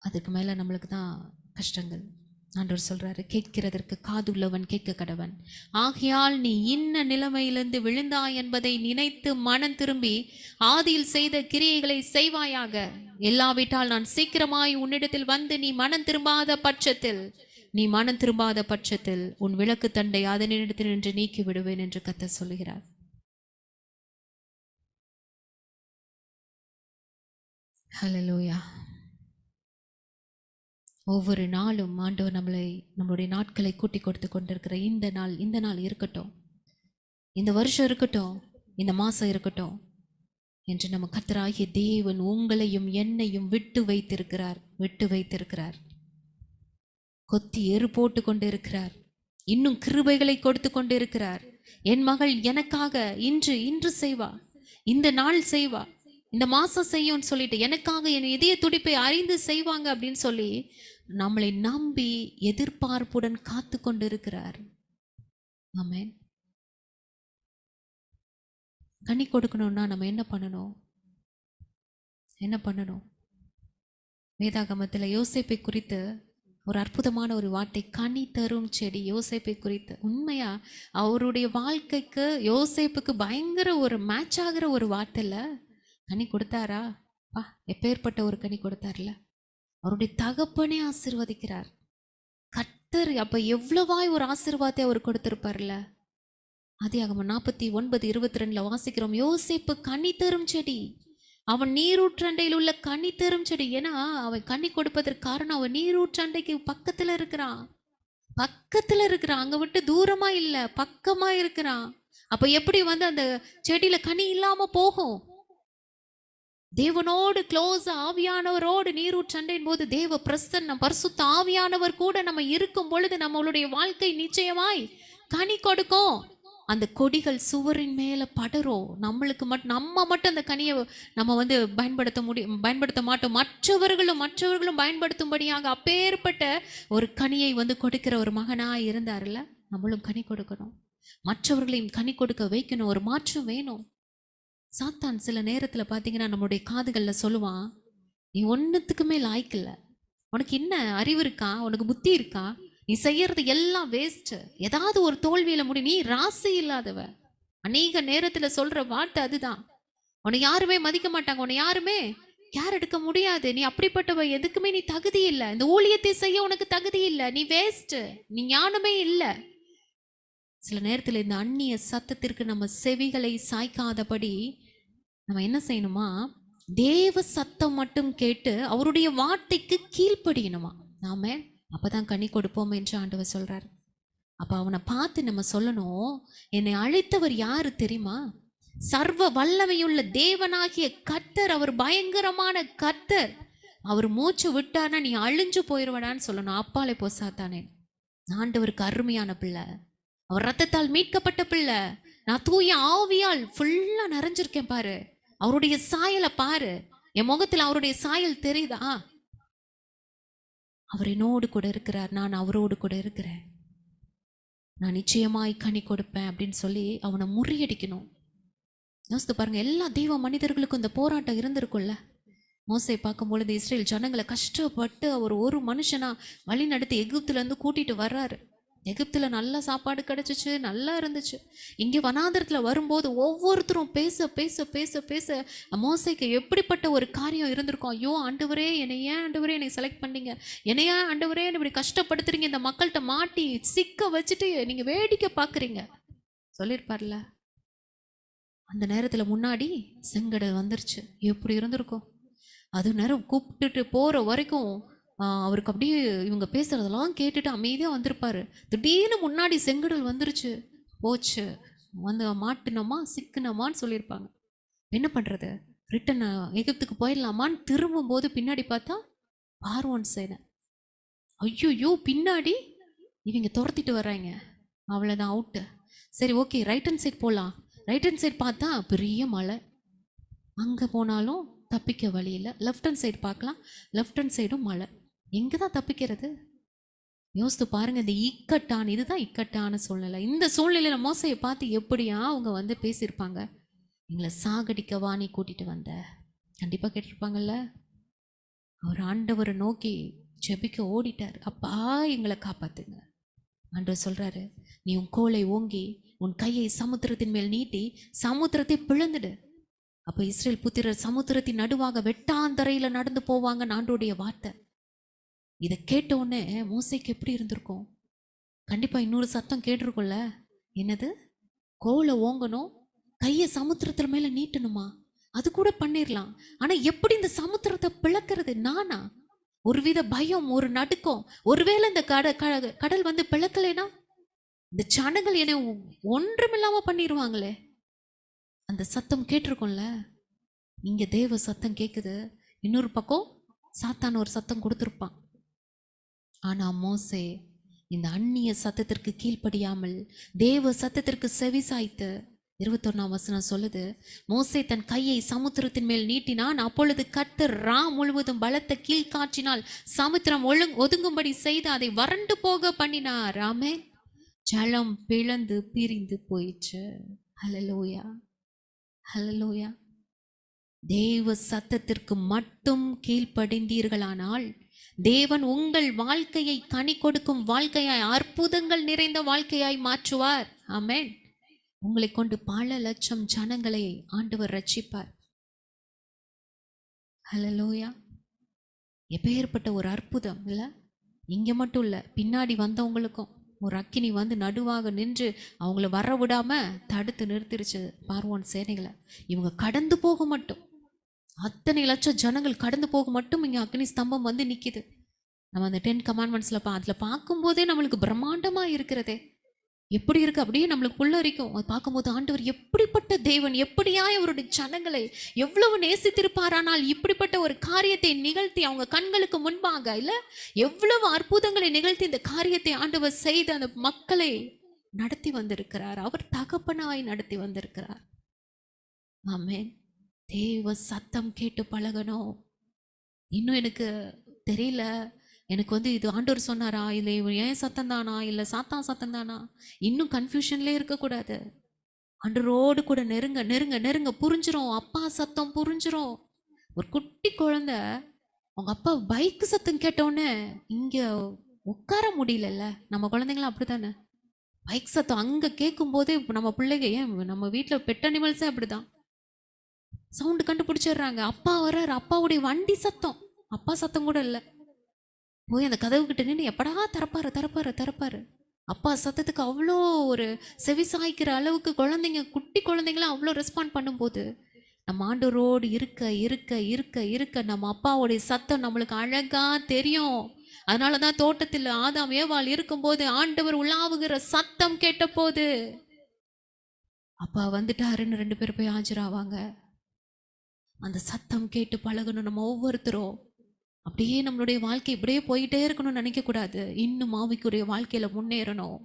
அதுக்கு மேல நம்மளுக்கு தான் கஷ்டங்கள். ஆண்டவர் சொல்றாரு, கேட்கிறதற்கு காதுள்ளவன் கேட்க கடவன். ஆகையால் நீ இன்ன நிலைமையிலிருந்து விழுந்தாய் என்பதை நினைத்து மனம் திரும்பி ஆதியில் செய்த கிரியைகளை செய்வாயாக. எல்லாவிட்டால் நான் சீக்கிரமாய் உன்னிடத்தில் வந்து நீ மனம் திரும்பாத பட்சத்தில் உன் விளக்கு தண்டை அதனிடத்தில் நின்று நீக்கி விடுவேன் என்று கர்த்தர் சொல்லுகிறார். ஹல்லேலூயா. ஒவ்வொரு நாளும் ஆண்டவர் நம்மளுடைய நாட்களை கூட்டி கொடுத்து கொண்டிருக்கிற இந்த நாள் இருக்கட்டும், இந்த வருஷம் இருக்கட்டும், இந்த மாசம் இருக்கட்டும் என்று நம்ம கர்த்தராகிய தேவன் உங்களையும் என்னையும் விட்டு வைத்திருக்கிறார். கொத்தி எரு போட்டு கொண்டு இருக்கிறார். இன்னும் கிருபைகளை கொடுத்து கொண்டு இருக்கிறார். என் மகள் எனக்காக இன்று செய்வா, இந்த நாள் செய்வா, இந்த மாசம் செய்யும்னு சொல்லிட்டு எனக்காக என் இதய துடிப்பை அறிந்து செய்வாங்க அப்படின்னு சொல்லி நம்மளை நம்பி எதிர்பார்ப்புடன் காத்து கொண்டு இருக்கிறார். ஆமென். கனி கொடுக்கணும்னா நம்ம என்ன பண்ணணும்? வேதாகமத்தில் யோசேப்பை குறித்து ஒரு அற்புதமான ஒரு வார்த்தை, கனி தரும் செடி. யோசேப்பை குறித்து உண்மையா அவருடைய வாழ்க்கைக்கு யோசேப்புக்கு பயங்கர ஒரு மேட்ச் ஆகிற ஒரு வார்த்தை இல்ல. கனி கொடுத்தாரா? எப்பேற்பட்ட ஒரு கனி கொடுத்தார்ல. அவருடைய தகப்பனே ஆசீர்வதிக்கிறார் கர்த்தர். அப்ப எவ்வளவாய் ஒரு ஆசீர்வாதத்தை அவர் கொடுத்திருப்பார்ல. ஆதியாகமம் 49:22 வாசிக்கிறோம், யோசேப்பு கனி தரும் செடி, அவன் நீரூற்றண்டையில் உள்ள கனி தரும் செடி. ஏன்னா அவன் கனி கொடுப்பதற்கு காரணம் அவன் நீரூற்றண்டைக்கு பக்கத்துல இருக்கிறான். அங்க விட்டு தூரமா இல்ல, பக்கமா இருக்கிறான். அப்ப எப்படி வந்து அந்த செடியில கனி இல்லாம போகும்? தேவனோடு க்ளோஸ், ஆவியானவரோடு நீரூற்றண்டையின் போது தேவ பிரசன்னம், பரிசுத்த ஆவியானவர் கூட நம்ம இருக்கும் பொழுது நம்மளுடைய வாழ்க்கை நிச்சயமாய் கனி கொடுக்கும். அந்த கொடிகள் சுவரின் மேல படரும். நம்ம மட்டும் அந்த கனியை நம்ம வந்து பயன்படுத்த மாட்டோம். மற்றவர்களும் பயன்படுத்தும்படியாக அப்பேற்பட்ட ஒரு கனியை வந்து கொடுக்கிற ஒரு மகனா இருந்தார்ல. நம்மளும் கனி கொடுக்கணும், மற்றவர்களையும் கனி கொடுக்க வைக்கணும். ஒரு மாற்றம் வேணும். சாத்தான் சில நேரத்துல பாத்தீங்கன்னா நம்மளுடைய காதுகள்ல சொல்லுவான், நீ ஒன்னுத்துக்குமே லாய்க்கில்ல, உனக்கு என்ன அறிவு இருக்கா, உனக்கு புத்தி இருக்கா, நீ செய்யறது எல்லாம் வேஸ்ட், ஏதாவது ஒரு தோல்வியில நீ ராசி இல்லாதவ. அநேக நேரத்துல சொல்ற வார்த்தை அதுதான். உன்னை யாருமே மதிக்க மாட்டாங்க, உன்னை யாருமே கேர் எடுக்க முடியாது, நீ அப்படிப்பட்டவ, எதுக்குமே நீ தகுதி இல்லை, இந்த ஊழியத்தை செய்ய உனக்கு தகுதி இல்லை, நீ வேஸ்ட், நீ ஞானமே இல்லை. சில நேரத்துல இந்த அந்நிய சத்தத்திற்கு நம்ம செவிகளை சாய்க்காதபடி நம்ம என்ன செய்யணுமா, தேவ சத்தம் மட்டும் கேட்டு அவருடைய வார்த்தைக்கு கீழ்ப்படியணுமா. நாம அப்பதான் கனி கொடுப்போம் என்று ஆண்டவர் சொல்றார். அப்ப அவனை பார்த்து நம்ம சொல்லணும், என்னை அழைத்தவர் யாரு தெரியுமா? சர்வ வல்லமையுள்ள தேவனாகிய கர்த்தர். அவர் பயங்கரமான கர்த்தர். அவர் மூச்சு விட்டானா நீ அழிஞ்சு போயிடுவடான்னு சொல்லணும். அப்பாலே போ சாத்தானே, ஆண்டவருக்கு அருமையான பிள்ளை, அவர் ரத்தத்தால் மீட்கப்பட்ட பிள்ளை, நான் தூய ஆவியால் ஃபுல்லா நிறைஞ்சிருக்கேன் பாரு, அவருடைய சாயலை பாரு, என் முகத்தில் அவருடைய சாயல் தெரியுதா? அவர் என்னோடு கூட இருக்கிறார், நான் அவரோடு கூட இருக்கிறேன், நான் நிச்சயமாய் கனி கொடுப்பேன் அப்படின்னு சொல்லி அவனை முறியடிக்கணும். யோசித்து பாருங்க, எல்லா தெய்வ மனிதர்களுக்கும் இந்த போராட்டம் இருந்திருக்கும்ல. மோசே பார்க்கும் பொழுது இஸ்ரேல் ஜனங்களை கஷ்டப்பட்டு அவர் ஒரு மனுஷனா வழி நடத்தி எகிப்துல இருந்து கூட்டிட்டு வர்றாரு. எகிப்துல நல்ல சாப்பாடு கிடைச்சிச்சு, நல்லா இருந்துச்சு. இங்கே வனாந்தரத்துல வரும்போது ஒவ்வொருத்தரும் பேச பேச பேச பேச மோசேக்கு எப்படிப்பட்ட ஒரு காரியம் இருந்திருக்கும். ஐயோ ஆண்டவரே, என்னை செலக்ட் பண்ணீங்க, என்னையா ஆண்டவரே இப்படி கஷ்டப்படுத்துறீங்க, இந்த மக்கள்கிட்ட மாட்டி சிக்க வச்சுட்டு நீங்க வேடிக்கை பாக்குறீங்க சொல்லியிருப்பார்ல. அந்த நேரத்துல முன்னாடி செங்கடல் வந்துருச்சு. எப்படி இருந்திருக்கும்? அது நேரம் கூப்பிட்டுட்டு போற வரைக்கும் அவருக்கு அப்படியே இவங்க பேசுறதெல்லாம் கேட்டுட்டு அமைதியா வந்திருப்பாரு. திடீர்னு முன்னாடி செங்கடல் வந்துருச்சு, போச்சு, வந்து மாட்டினோமா சிக்கனமான்னு சொல்லியிருப்பாங்க. என்ன பண்றது, ரிட்டன் எகிப்துக்கு போயிடலாமான்னு திரும்பும் போது பின்னாடி பார்த்தா பார்வோன் சேனை. ஐயோ, பின்னாடி இவங்க துரத்திட்டு வர்றாங்க. அவ்வளோதான், அவுட்டு. சரி, ஓகே, ரைட் ஹேண்ட் சைட் போகலாம். ரைட் ஹேண்ட் சைட் பார்த்தா பெரிய மலை, அங்கே போனாலும் தப்பிக்க வழி இல்லை. லெஃப்ட் ஹேண்ட் சைடு பார்க்கலாம், லெஃப்ட் ஹேண்ட் சைடும் மலை. எங்கே தான் தப்பிக்கிறது? யோசித்து பாருங்க. இந்த இதுதான் இக்கட்டான சூழ்நிலை. இந்த சூழ்நிலையில மோசையை பார்த்து எப்படியா அவங்க வந்து பேசியிருப்பாங்க? எங்களை சாகடிக்கவா நீ கூட்டிட்டு வந்த? கண்டிப்பா கேட்டிருப்பாங்கல்ல. அவர் ஆண்டவரை நோக்கி ஜெபிக்க ஓடிட்டார். அப்பா எங்களை காப்பாத்துங்க. ஆண்டவர் சொல்றாரு, நீ உன் கோலை ஓங்கி உன் கையை சமுத்திரத்தின் மேல் நீட்டி சமுத்திரத்தை பிளந்துடு. அப்ப இஸ்ரேல் புத்திரர் சமுத்திரத்தின் நடுவாக வெட்டாந்தரையில நடந்து போவாங்கன்னு ஆண்டோடைய வார்த்தை. இதை கேட்ட உடனே மோசைக்கு எப்படி இருந்திருக்கும்? கண்டிப்பா இன்னொரு சத்தம் கேட்டிருக்கும்ல. என்னது? கோலை ஓங்கணும், கையை சமுத்திரத்துல மேல நீட்டணுமா? அது கூட பண்ணிடலாம். ஆனா எப்படி இந்த சமுத்திரத்தை பிளக்கிறது? நானா? ஒருவித பயம், ஒரு நடுக்கம். ஒருவேளை இந்த கடல் வந்து பிளக்கலைனா இந்த ஜனங்கள் என்னை ஒன்றுமில்லாம பண்ணிடுவாங்களே. அந்த சத்தம் கேட்டிருக்கும்ல. இங்க தேவ சத்தம் கேக்குது, இன்னொரு பக்கம் சாத்தான் ஒரு சத்தம் கொடுத்திருப்பான். ஆனா மோசே இந்த அந்நிய சத்தத்திற்கு கீழ்ப்படியாமல் தேவ சத்தத்திற்கு செவி சாய்த்து 21ஆம் வசனம் சொல்லுது, மோசே தன் கையை சமுத்திரத்தின் மேல் நீட்டினான். அப்பொழுது கர்த்தர் முழுவதும் பலத்த கீழ்காற்றினால் சமுத்திரம் ஒதுங்கும்படி செய்து அதை வறண்டு போக பண்ணினார். ஆமென். ஜலம் பிளந்து பிரிந்து போயிற்று. ஹல்லேலூயா, ஹல்லேலூயா. தேவ சத்தத்திற்கு மட்டும் கீழ்ப்படிந்தீர்களானால் தேவன் உங்கள் வாழ்க்கையை கனி கொடுக்கும் வாழ்க்கையாய், அற்புதங்கள் நிறைந்த வாழ்க்கையாய் மாற்றுவார். ஆமென். உங்களை கொண்டு பல லட்சம் ஜனங்களை ஆண்டவர் ரட்சிப்பார். ஹல்லேலூயா. எப்பேற்பட்ட ஒரு அற்புதம் இல்ல? இங்க மட்டும் இல்ல, பின்னாடி வந்தவங்களுக்கும் ஒரு அக்கினி வந்து நடுவாக நின்று அவங்கள வர விடாம தடுத்து நிறுத்திருச்சு பார்வோன் சேனைகளை. இவங்க கடந்து போக மட்டும், அத்தனை லட்சம் ஜனங்கள் கடந்து போக மட்டும் இங்க அக்னி ஸ்தம்பம் வந்து நிக்குது. நம்ம அந்த 10 கமாண்ட்மெண்ட்ஸ்ல அதுல பார்க்கும்போதே நம்மளுக்கு பிரம்மாண்டமா இருக்கிறதே. எப்படி இருக்கு? அப்படியே நம்மளுக்கு புல்லரிக்கும். அது பார்க்கும்போது ஆண்டவர் எப்படிப்பட்ட தேவன், எப்படியா அவருடைய ஜனங்களை எவ்வளவு நேசித்திருப்பாரானால் இப்படிப்பட்ட ஒரு காரியத்தை நிகழ்த்தி அவங்க கண்களுக்கு முன்பாக இல்ல, எவ்வளவு அற்புதங்களை நிகழ்த்தி இந்த காரியத்தை ஆண்டவர் செய்து அந்த மக்களை நடத்தி வந்திருக்கிறார். அவர் தகப்பனாய் நடத்தி வந்திருக்கிறார். ஆமென். தேவ சத்தம் கேட்டு பழகணும். இன்னும் எனக்கு தெரியல, எனக்கு வந்து இது ஆண்டவர் சொன்னாரா, இல்லை ஏன் சத்தம் தானா, இல்லை சாத்தான் சத்தம் தானா, இன்னும் கன்ஃபியூஷன்லேயே இருக்கக்கூடாது. ஆண்டவரோடு கூட நெருங்க நெருங்க நெருங்க புரிஞ்சிரும். அப்பா சத்தம் புரிஞ்சிரும். ஒரு குட்டி குழந்தை அவங்க அப்பா பைக் சத்தம் கேட்டோன்னே இங்க உட்கார முடியலல்ல. நம்ம குழந்தைங்களாம் அப்படித்தானே. பைக் சத்தம் அங்க கேட்கும் போதே நம்ம பிள்ளைங்க, ஏன் நம்ம வீட்டுல பெட் அனிமல்ஸே அப்படிதான், சவுண்டு கண்டுபிடிச்சிடுறாங்க. அப்பா வர்றாரு, அப்பாவுடைய வண்டி சத்தம், அப்பா சத்தம் கூட இல்லை. போய் அந்த கதவு கிட்ட நின்று எப்படா திறப்பாரு திறப்பாரு திறப்பாரு. அப்பா சத்தத்துக்கு அவ்வளோ ஒரு செவி சாய்க்கிற அளவுக்கு குழந்தைங்க, குட்டி குழந்தைங்களாம் அவ்வளோ ரெஸ்பாண்ட் பண்ணும்போது நம்ம ஆண்டவரோடு இருக்க இருக்க இருக்க இருக்க நம்ம அப்பாவுடைய சத்தம் நம்மளுக்கு அழகா தெரியும். அதனாலதான் தோட்டத்தில் ஆதாம் ஏவாள் இருக்கும்போது ஆண்டவர் உலாவுகிற சத்தம் கேட்ட போது அப்பா வந்துட்டாருன்னு 2 பேர் போய் ஆஜராவாங்க. அந்த சத்தம் கேட்டு பழகணும் நம்ம ஒவ்வொருத்தரும். அப்படியே நம்மளுடைய வாழ்க்கை இப்படியே போயிட்டே இருக்கணும்னு நினைக்க கூடாது. இன்னும் ஆவிக்குரிய வாழ்க்கையில முன்னேறணும்.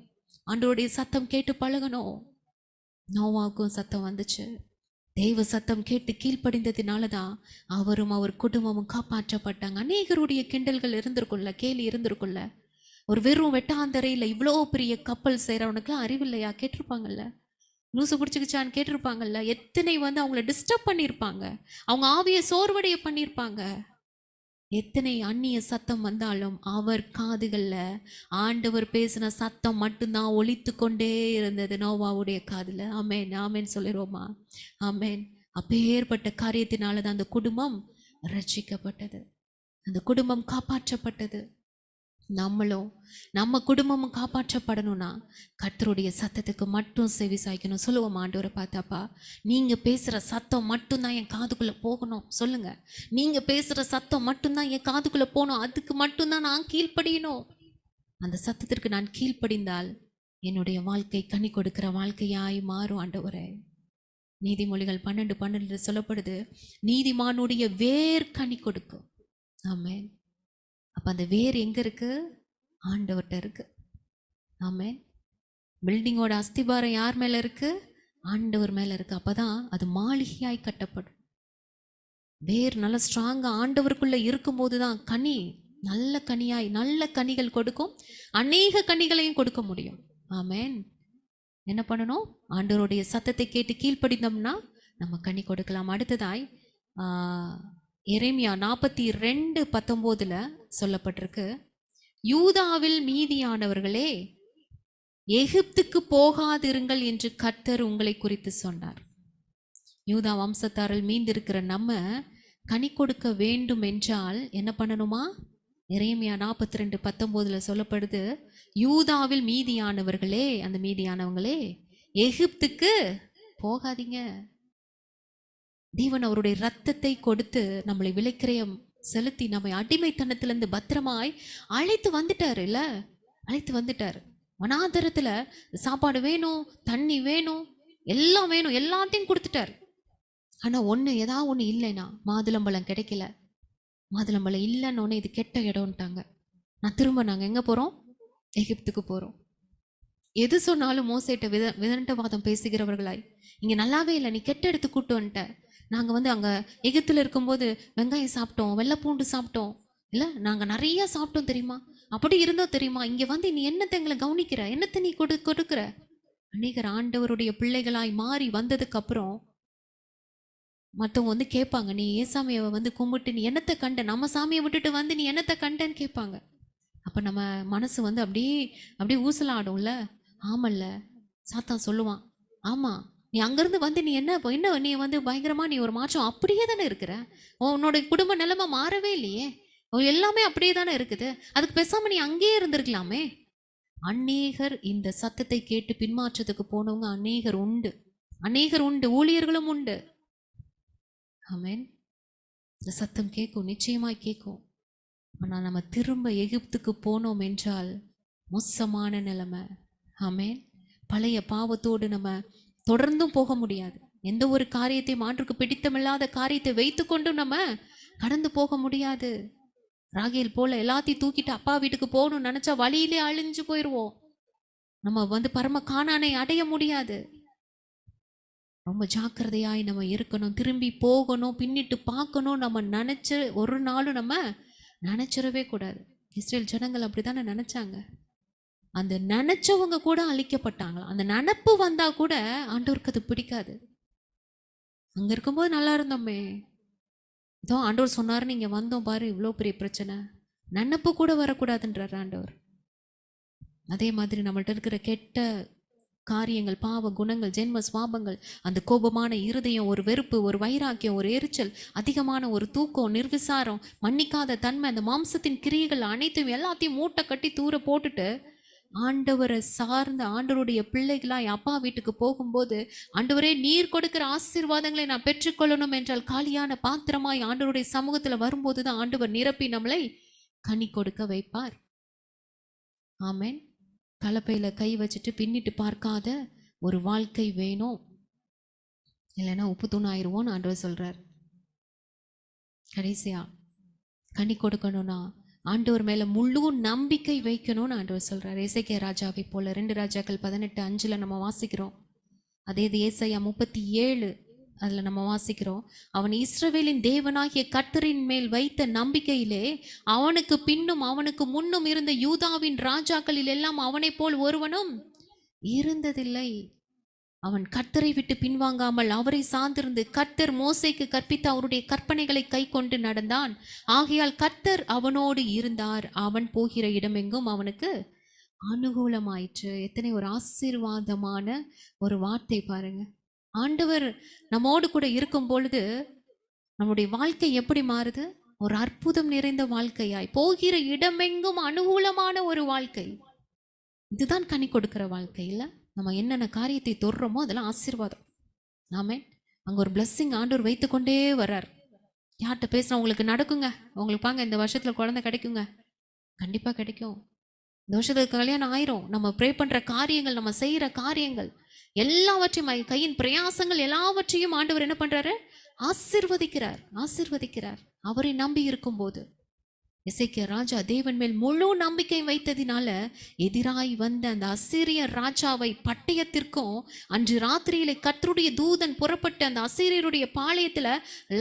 ஆண்டவருடைய சத்தம் கேட்டு பழகணும். நோவாவுக்கும் சத்தம் வந்துச்சு. தெய்வ சத்தம் கேட்டு கீழ்ப்படிந்ததினாலதான் அவரும் அவர் குடும்பமும் காப்பாற்றப்பட்டாங்க. அநேகருடைய கிண்டல்கள் இருந்திருக்குள்ள, கேலி இருந்திருக்குள்ள. ஒரு வெறும் வெட்டாந்தரையில இவ்வளோ பெரிய கப்பல் செய்யறவனுக்குலாம் அறிவில்லையா கேட்டிருப்பாங்கல்ல. லூசு பிடிச்சிக்கிச்சான்னு கேட்டிருப்பாங்கல்ல. எத்தனை வந்து அவங்கள டிஸ்டர்ப் பண்ணியிருப்பாங்க, அவங்க ஆவியை சோர்வடைய பண்ணியிருப்பாங்க. எத்தனை அந்நிய சத்தம் வந்தாலும் அவர் காதுகள்ல ஆண்டவர் பேசின சத்தம் மட்டும்தான் ஒலித்து கொண்டே இருந்தது நோவாவுடைய காதுல. ஆமேன், ஆமேன் சொல்லிடுவோமா? ஆமேன். அப்பேற்பட்ட காரியத்தினாலதான் அந்த குடும்பம் ரட்சிக்கப்பட்டது, அந்த குடும்பம் காப்பாற்றப்பட்டது. நம்மளும் நம்ம குடும்பமும் காப்பாற்றப்படணும்னா கர்த்தருடைய சத்தத்துக்கு மட்டும் செவி சாய்க்கணும். சொல்லுவோம் ஆண்டவரை பார்த்தாப்பா, நீங்க பேசுற சத்தம் மட்டும்தான் என் காதுக்குள்ள போகணும். சொல்லுங்க, நீங்க பேசுற சத்தம் மட்டும்தான் என் காதுக்குள்ள போகணும், அதுக்கு மட்டும்தான் நான் கீழ்ப்படியணும். அந்த சத்தத்திற்கு நான் கீழ்ப்படிந்தால் என்னுடைய வாழ்க்கை கனி கொடுக்கிற வாழ்க்கையாய் மாறும். ஆண்டவரே, நீதிமொழிகள் 12:12 சொல்லப்படுது, நீதிமானுடைய வேர் கனி கொடுக்கும். ஆமென். அப்ப அந்த வேர் எங்க இருக்கு? ஆண்டவர்கிட்ட இருக்கு. ஆமென். பில்டிங்கோட அஸ்திபாரம் யார் மேல இருக்கு? ஆண்டவர் மேல இருக்கு. அப்பதான் அது மாளிகையாய் கட்டப்படும். வேர் நல்ல ஸ்ட்ராங்கா ஆண்டவருக்குள்ள இருக்கும்போது தான் கனி நல்ல கனியாய் நல்ல கனிகள் கொடுக்கும். அநேக கனிகளையும் கொடுக்க முடியும். ஆமென். என்ன பண்ணணும்? ஆண்டவருடைய சத்தத்தை கேட்டு கீழ்ப்படிந்தோம்னா நம்ம கனி கொடுக்கலாம். அடுத்ததாய் எரேமியா 42:19 சொல்லப்பட்டிருக்கு, யூதாவில் மீதியானவர்களே எகிப்துக்கு போகாதிருங்கள் என்று கர்த்தர் உங்களை குறித்து சொன்னார். யூதா வம்சத்தாரில் மீந்திருக்கிற நம்ம கனி கொடுக்க வேண்டும் என்றால் என்ன பண்ணணுமா? எரேமியா 42:19 சொல்லப்படுது, யூதாவில் மீதியானவர்களே, அந்த மீதியானவங்களே எகிப்துக்கு போகாதீங்க. தேவன் அவருடைய ரத்தத்தை கொடுத்து நம்மளை விலைக்கிரயம் செலுத்தி நம்மை அடிமைத்தனத்திலிருந்து பத்திரமாய் அழைத்து வந்துட்டாரு இல்ல, அழைத்து வந்துட்டாரு. வனாந்தரத்துல சாப்பாடு வேணும், தண்ணி வேணும், எல்லாம் வேணும், எல்லாத்தையும் கொடுத்துட்டாரு. ஆனா ஏதாவது ஒண்ணு இல்லைன்னா, மாதுளம்பழம் கிடைக்கல, மாதுளம்பழம் இல்லைன்னு ஒண்ணு இது கெட்ட இடம்ட்டாங்க. நாங்க எங்க போறோம்? எகிப்துக்கு போறோம். எது சொன்னாலும் மோசேட்ட விதண்டவாதம் பேசுகிறவர்களாய், இங்க நல்லாவே இல்லை, நீ கெட்ட எடுத்து கூட்டு வந்துட்ட. நாங்க அங்க எகிப்துல இருக்கும்போது வெங்காயம் சாப்பிட்டோம், வெள்ளைப்பூண்டு சாப்பிட்டோம், இல்ல நாங்க நிறைய சாப்பிட்டோம் தெரியுமா, அப்படி இருந்தோம் தெரியுமா, இங்க வந்து நீ என்னத்தை எங்களை கவனிக்கிற, என்னத்தை நீ கொடுக்கிற. அநேகர் ஆண்டவருடைய பிள்ளைகளாய் மாறி வந்ததுக்கு அப்புறம் மற்றவங்க கேட்பாங்க, நீ ஏசாமியை கும்பிட்டு நீ என்னத்தை கண்ட, நம்ம சாமியை விட்டுட்டு நீ என்னத்தை கண்டன்னு கேட்பாங்க. அப்ப நம்ம மனசு அப்படியே ஊசலாடும்ல. ஆமல்ல, சாத்தான் சொல்லுவான், ஆமா நீ அங்கிருந்து நீ என்ன நீ பயங்கரமா நீ ஒரு மாற்றம் அப்படியே தானே இருக்கிற, உன்னோட குடும்ப நிலைமை மாறவே இல்லையே, எல்லாமே அப்படியே தானே இருக்குது, அதுக்கு பேசாம நீ அங்கேயே இருந்திருக்கலாமே. அநேகர் இந்த சத்தத்தை கேட்டு பின்மாற்றத்துக்கு போனவங்க அநேகர் உண்டு, ஊழியர்களும் உண்டு. ஆமென். இந்த சத்தம் கேட்கும், நிச்சயமாய் கேட்கும். ஆனால் நம்ம திரும்ப எகிப்துக்கு போனோம் என்றால் மோசமான நிலைமை. ஆமென். பழைய பாவத்தோடு நம்ம தொடர்ந்தும் போக முடியாது. எந்த ஒரு காரியத்தையும் ஆண்டுக்கு பிடித்தமில்லாத காரியத்தை வைத்துக்கொண்டும் நம்ம கடந்து போக முடியாது. ராகேல் போல எல்லாத்தையும் தூக்கிட்டு அப்பா வீட்டுக்கு போகணும்னு நினைச்சா வழியிலே அழிஞ்சு போயிடுவோம். நம்ம பரம கானானை அடைய முடியாது. ரொம்ப ஜாக்கிரதையாய் நம்ம இருக்கணும். திரும்பி போகணும், பின்னிட்டு பார்க்கணும் நம்ம நினைச்சு ஒரு நாளும் நம்ம நினைச்சிடவே கூடாது. இஸ்ரேல் ஜனங்கள் அப்படித்தானே நினைச்சாங்க. அந்த நினைச்சவங்க கூட அழிக்கப்பட்டாங்களாம். அந்த நினப்பு வந்தா கூட ஆண்டவருக்கு அது பிடிக்காது. அங்க இருக்கும்போது நல்லா இருந்தோமே, இதோ ஆண்டவர் சொன்னாரு நீங்க வந்தோம் பாரு, இவ்வளோ பெரிய பிரச்சனை, நினப்பு கூட வரக்கூடாதுன்றார் ஆண்டவர். அதே மாதிரி நம்மள்ட்ட இருக்கிற கெட்ட காரியங்கள், பாவ குணங்கள், ஜென்ம சுவாபங்கள், அந்த கோபமான இருதயம், ஒரு வெறுப்பு, ஒரு வைராக்கியம், ஒரு எரிச்சல், அதிகமான ஒரு தூக்கம், நிர்விசாரம், மன்னிக்காத தன்மை, அந்த மாம்சத்தின் கிரியைகள் அனைத்தையும் எல்லாத்தையும் மூட்டை கட்டி தூர போட்டுட்டு ஆண்டவரை சார்ந்த ஆண்டவருடைய பிள்ளைகளாய் அப்பா வீட்டுக்கு போகும்போது, ஆண்டவரே நீர் கொடுக்கிற ஆசீர்வாதங்களை நான் பெற்றுக்கொள்ளணும் என்றால் காலியான பாத்திரமாய் ஆண்டவருடைய சமூகத்துல வரும்போது தான் ஆண்டவர் நிரப்பி நம்மளை கனி கொடுக்க வைப்பார். ஆமென். கலப்பையில கை வச்சுட்டு பின்னிட்டு பார்க்காத ஒரு வாழ்க்கை வேணும், இல்லைன்னா உப்பு தூணாயிருவோம்னு ஆண்டவர் சொல்றார். கடைசியா கனி கொடுக்கணும்னா ஆண்டவர் மேல முழு நம்பிக்கை வைக்கணும்னு ஆண்டவர் சொல்றார். ஏசையா ராஜாவை போல 2 ராஜாக்கள் 18:5 நம்ம வாசிக்கிறோம். அதே ஏசாயா 37 அதுல நம்ம வாசிக்கிறோம், அவன் இஸ்ரவேலின் தேவனாகிய கர்த்தரின் மேல் வைத்த நம்பிக்கையிலே அவனுக்கு பின்னும் அவனுக்கு முன்னும் இருந்த யூதாவின் ராஜாக்களில் எல்லாம் அவனை போல் ஒருவனும் இருந்ததில்லை. அவன் கர்த்தரை விட்டு பின்வாங்காமல் அவரை சார்ந்திருந்து கர்த்தர் மோசேக்கு கற்பித்த அவருடைய கற்பனைகளை கை கொண்டு நடந்தான். ஆகையால் கர்த்தர் அவனோடு இருந்தார், அவன் போகிற இடமெங்கும் அவனுக்கு அனுகூலமாயிற்று. எத்தனை ஒரு ஆசீர்வாதமான ஒரு வார்த்தை பாருங்க. ஆண்டவர் நம்மோடு கூட இருக்கும் பொழுது நம்முடைய வாழ்க்கை எப்படி மாறுது? ஒரு அற்புதம் நிறைந்த வாழ்க்கையாய், போகிற இடமெங்கும் அனுகூலமான ஒரு வாழ்க்கை. இதுதான் கனி கொடுக்கிற வாழ்க்கை இல்ல? நம்ம என்னென்ன காரியத்தை தொடுறோமோ அதெல்லாம் ஆசீர்வாதம். ஆமென். அங்க ஒரு பிளஸ்ஸிங் ஆண்டவர் வைத்து கொண்டே வர்றார். யார்கிட்ட பேசுனா உங்களுக்கு நடக்குங்க, உங்களுக்கு பாங்க இந்த வருஷத்துல குழந்தை கிடைக்குங்க, கண்டிப்பா கிடைக்கும். இந்த வருஷத்துக்கு கல்யாணம் ஆயிரும். நம்ம ப்ரே பண்ற காரியங்கள், நம்ம செய்யற காரியங்கள் எல்லாவற்றையும், கையின் பிரயாசங்கள் எல்லாவற்றையும் ஆண்டவர் என்ன பண்றாரு? ஆசீர்வதிக்கிறார். அவரை நம்பி இருக்கும் போது எசேக்கியா ராஜா தேவன் மேல் முழு நம்பிக்கை வைத்ததினால எதிராய் வந்த அந்த அசீரிய ராஜாவை பட்டயத்திற்கும் அன்று ராத்திரியிலே கர்த்தருடைய தூதன் புறப்பட்டு அந்த அசீரியருடைய பாளையத்துல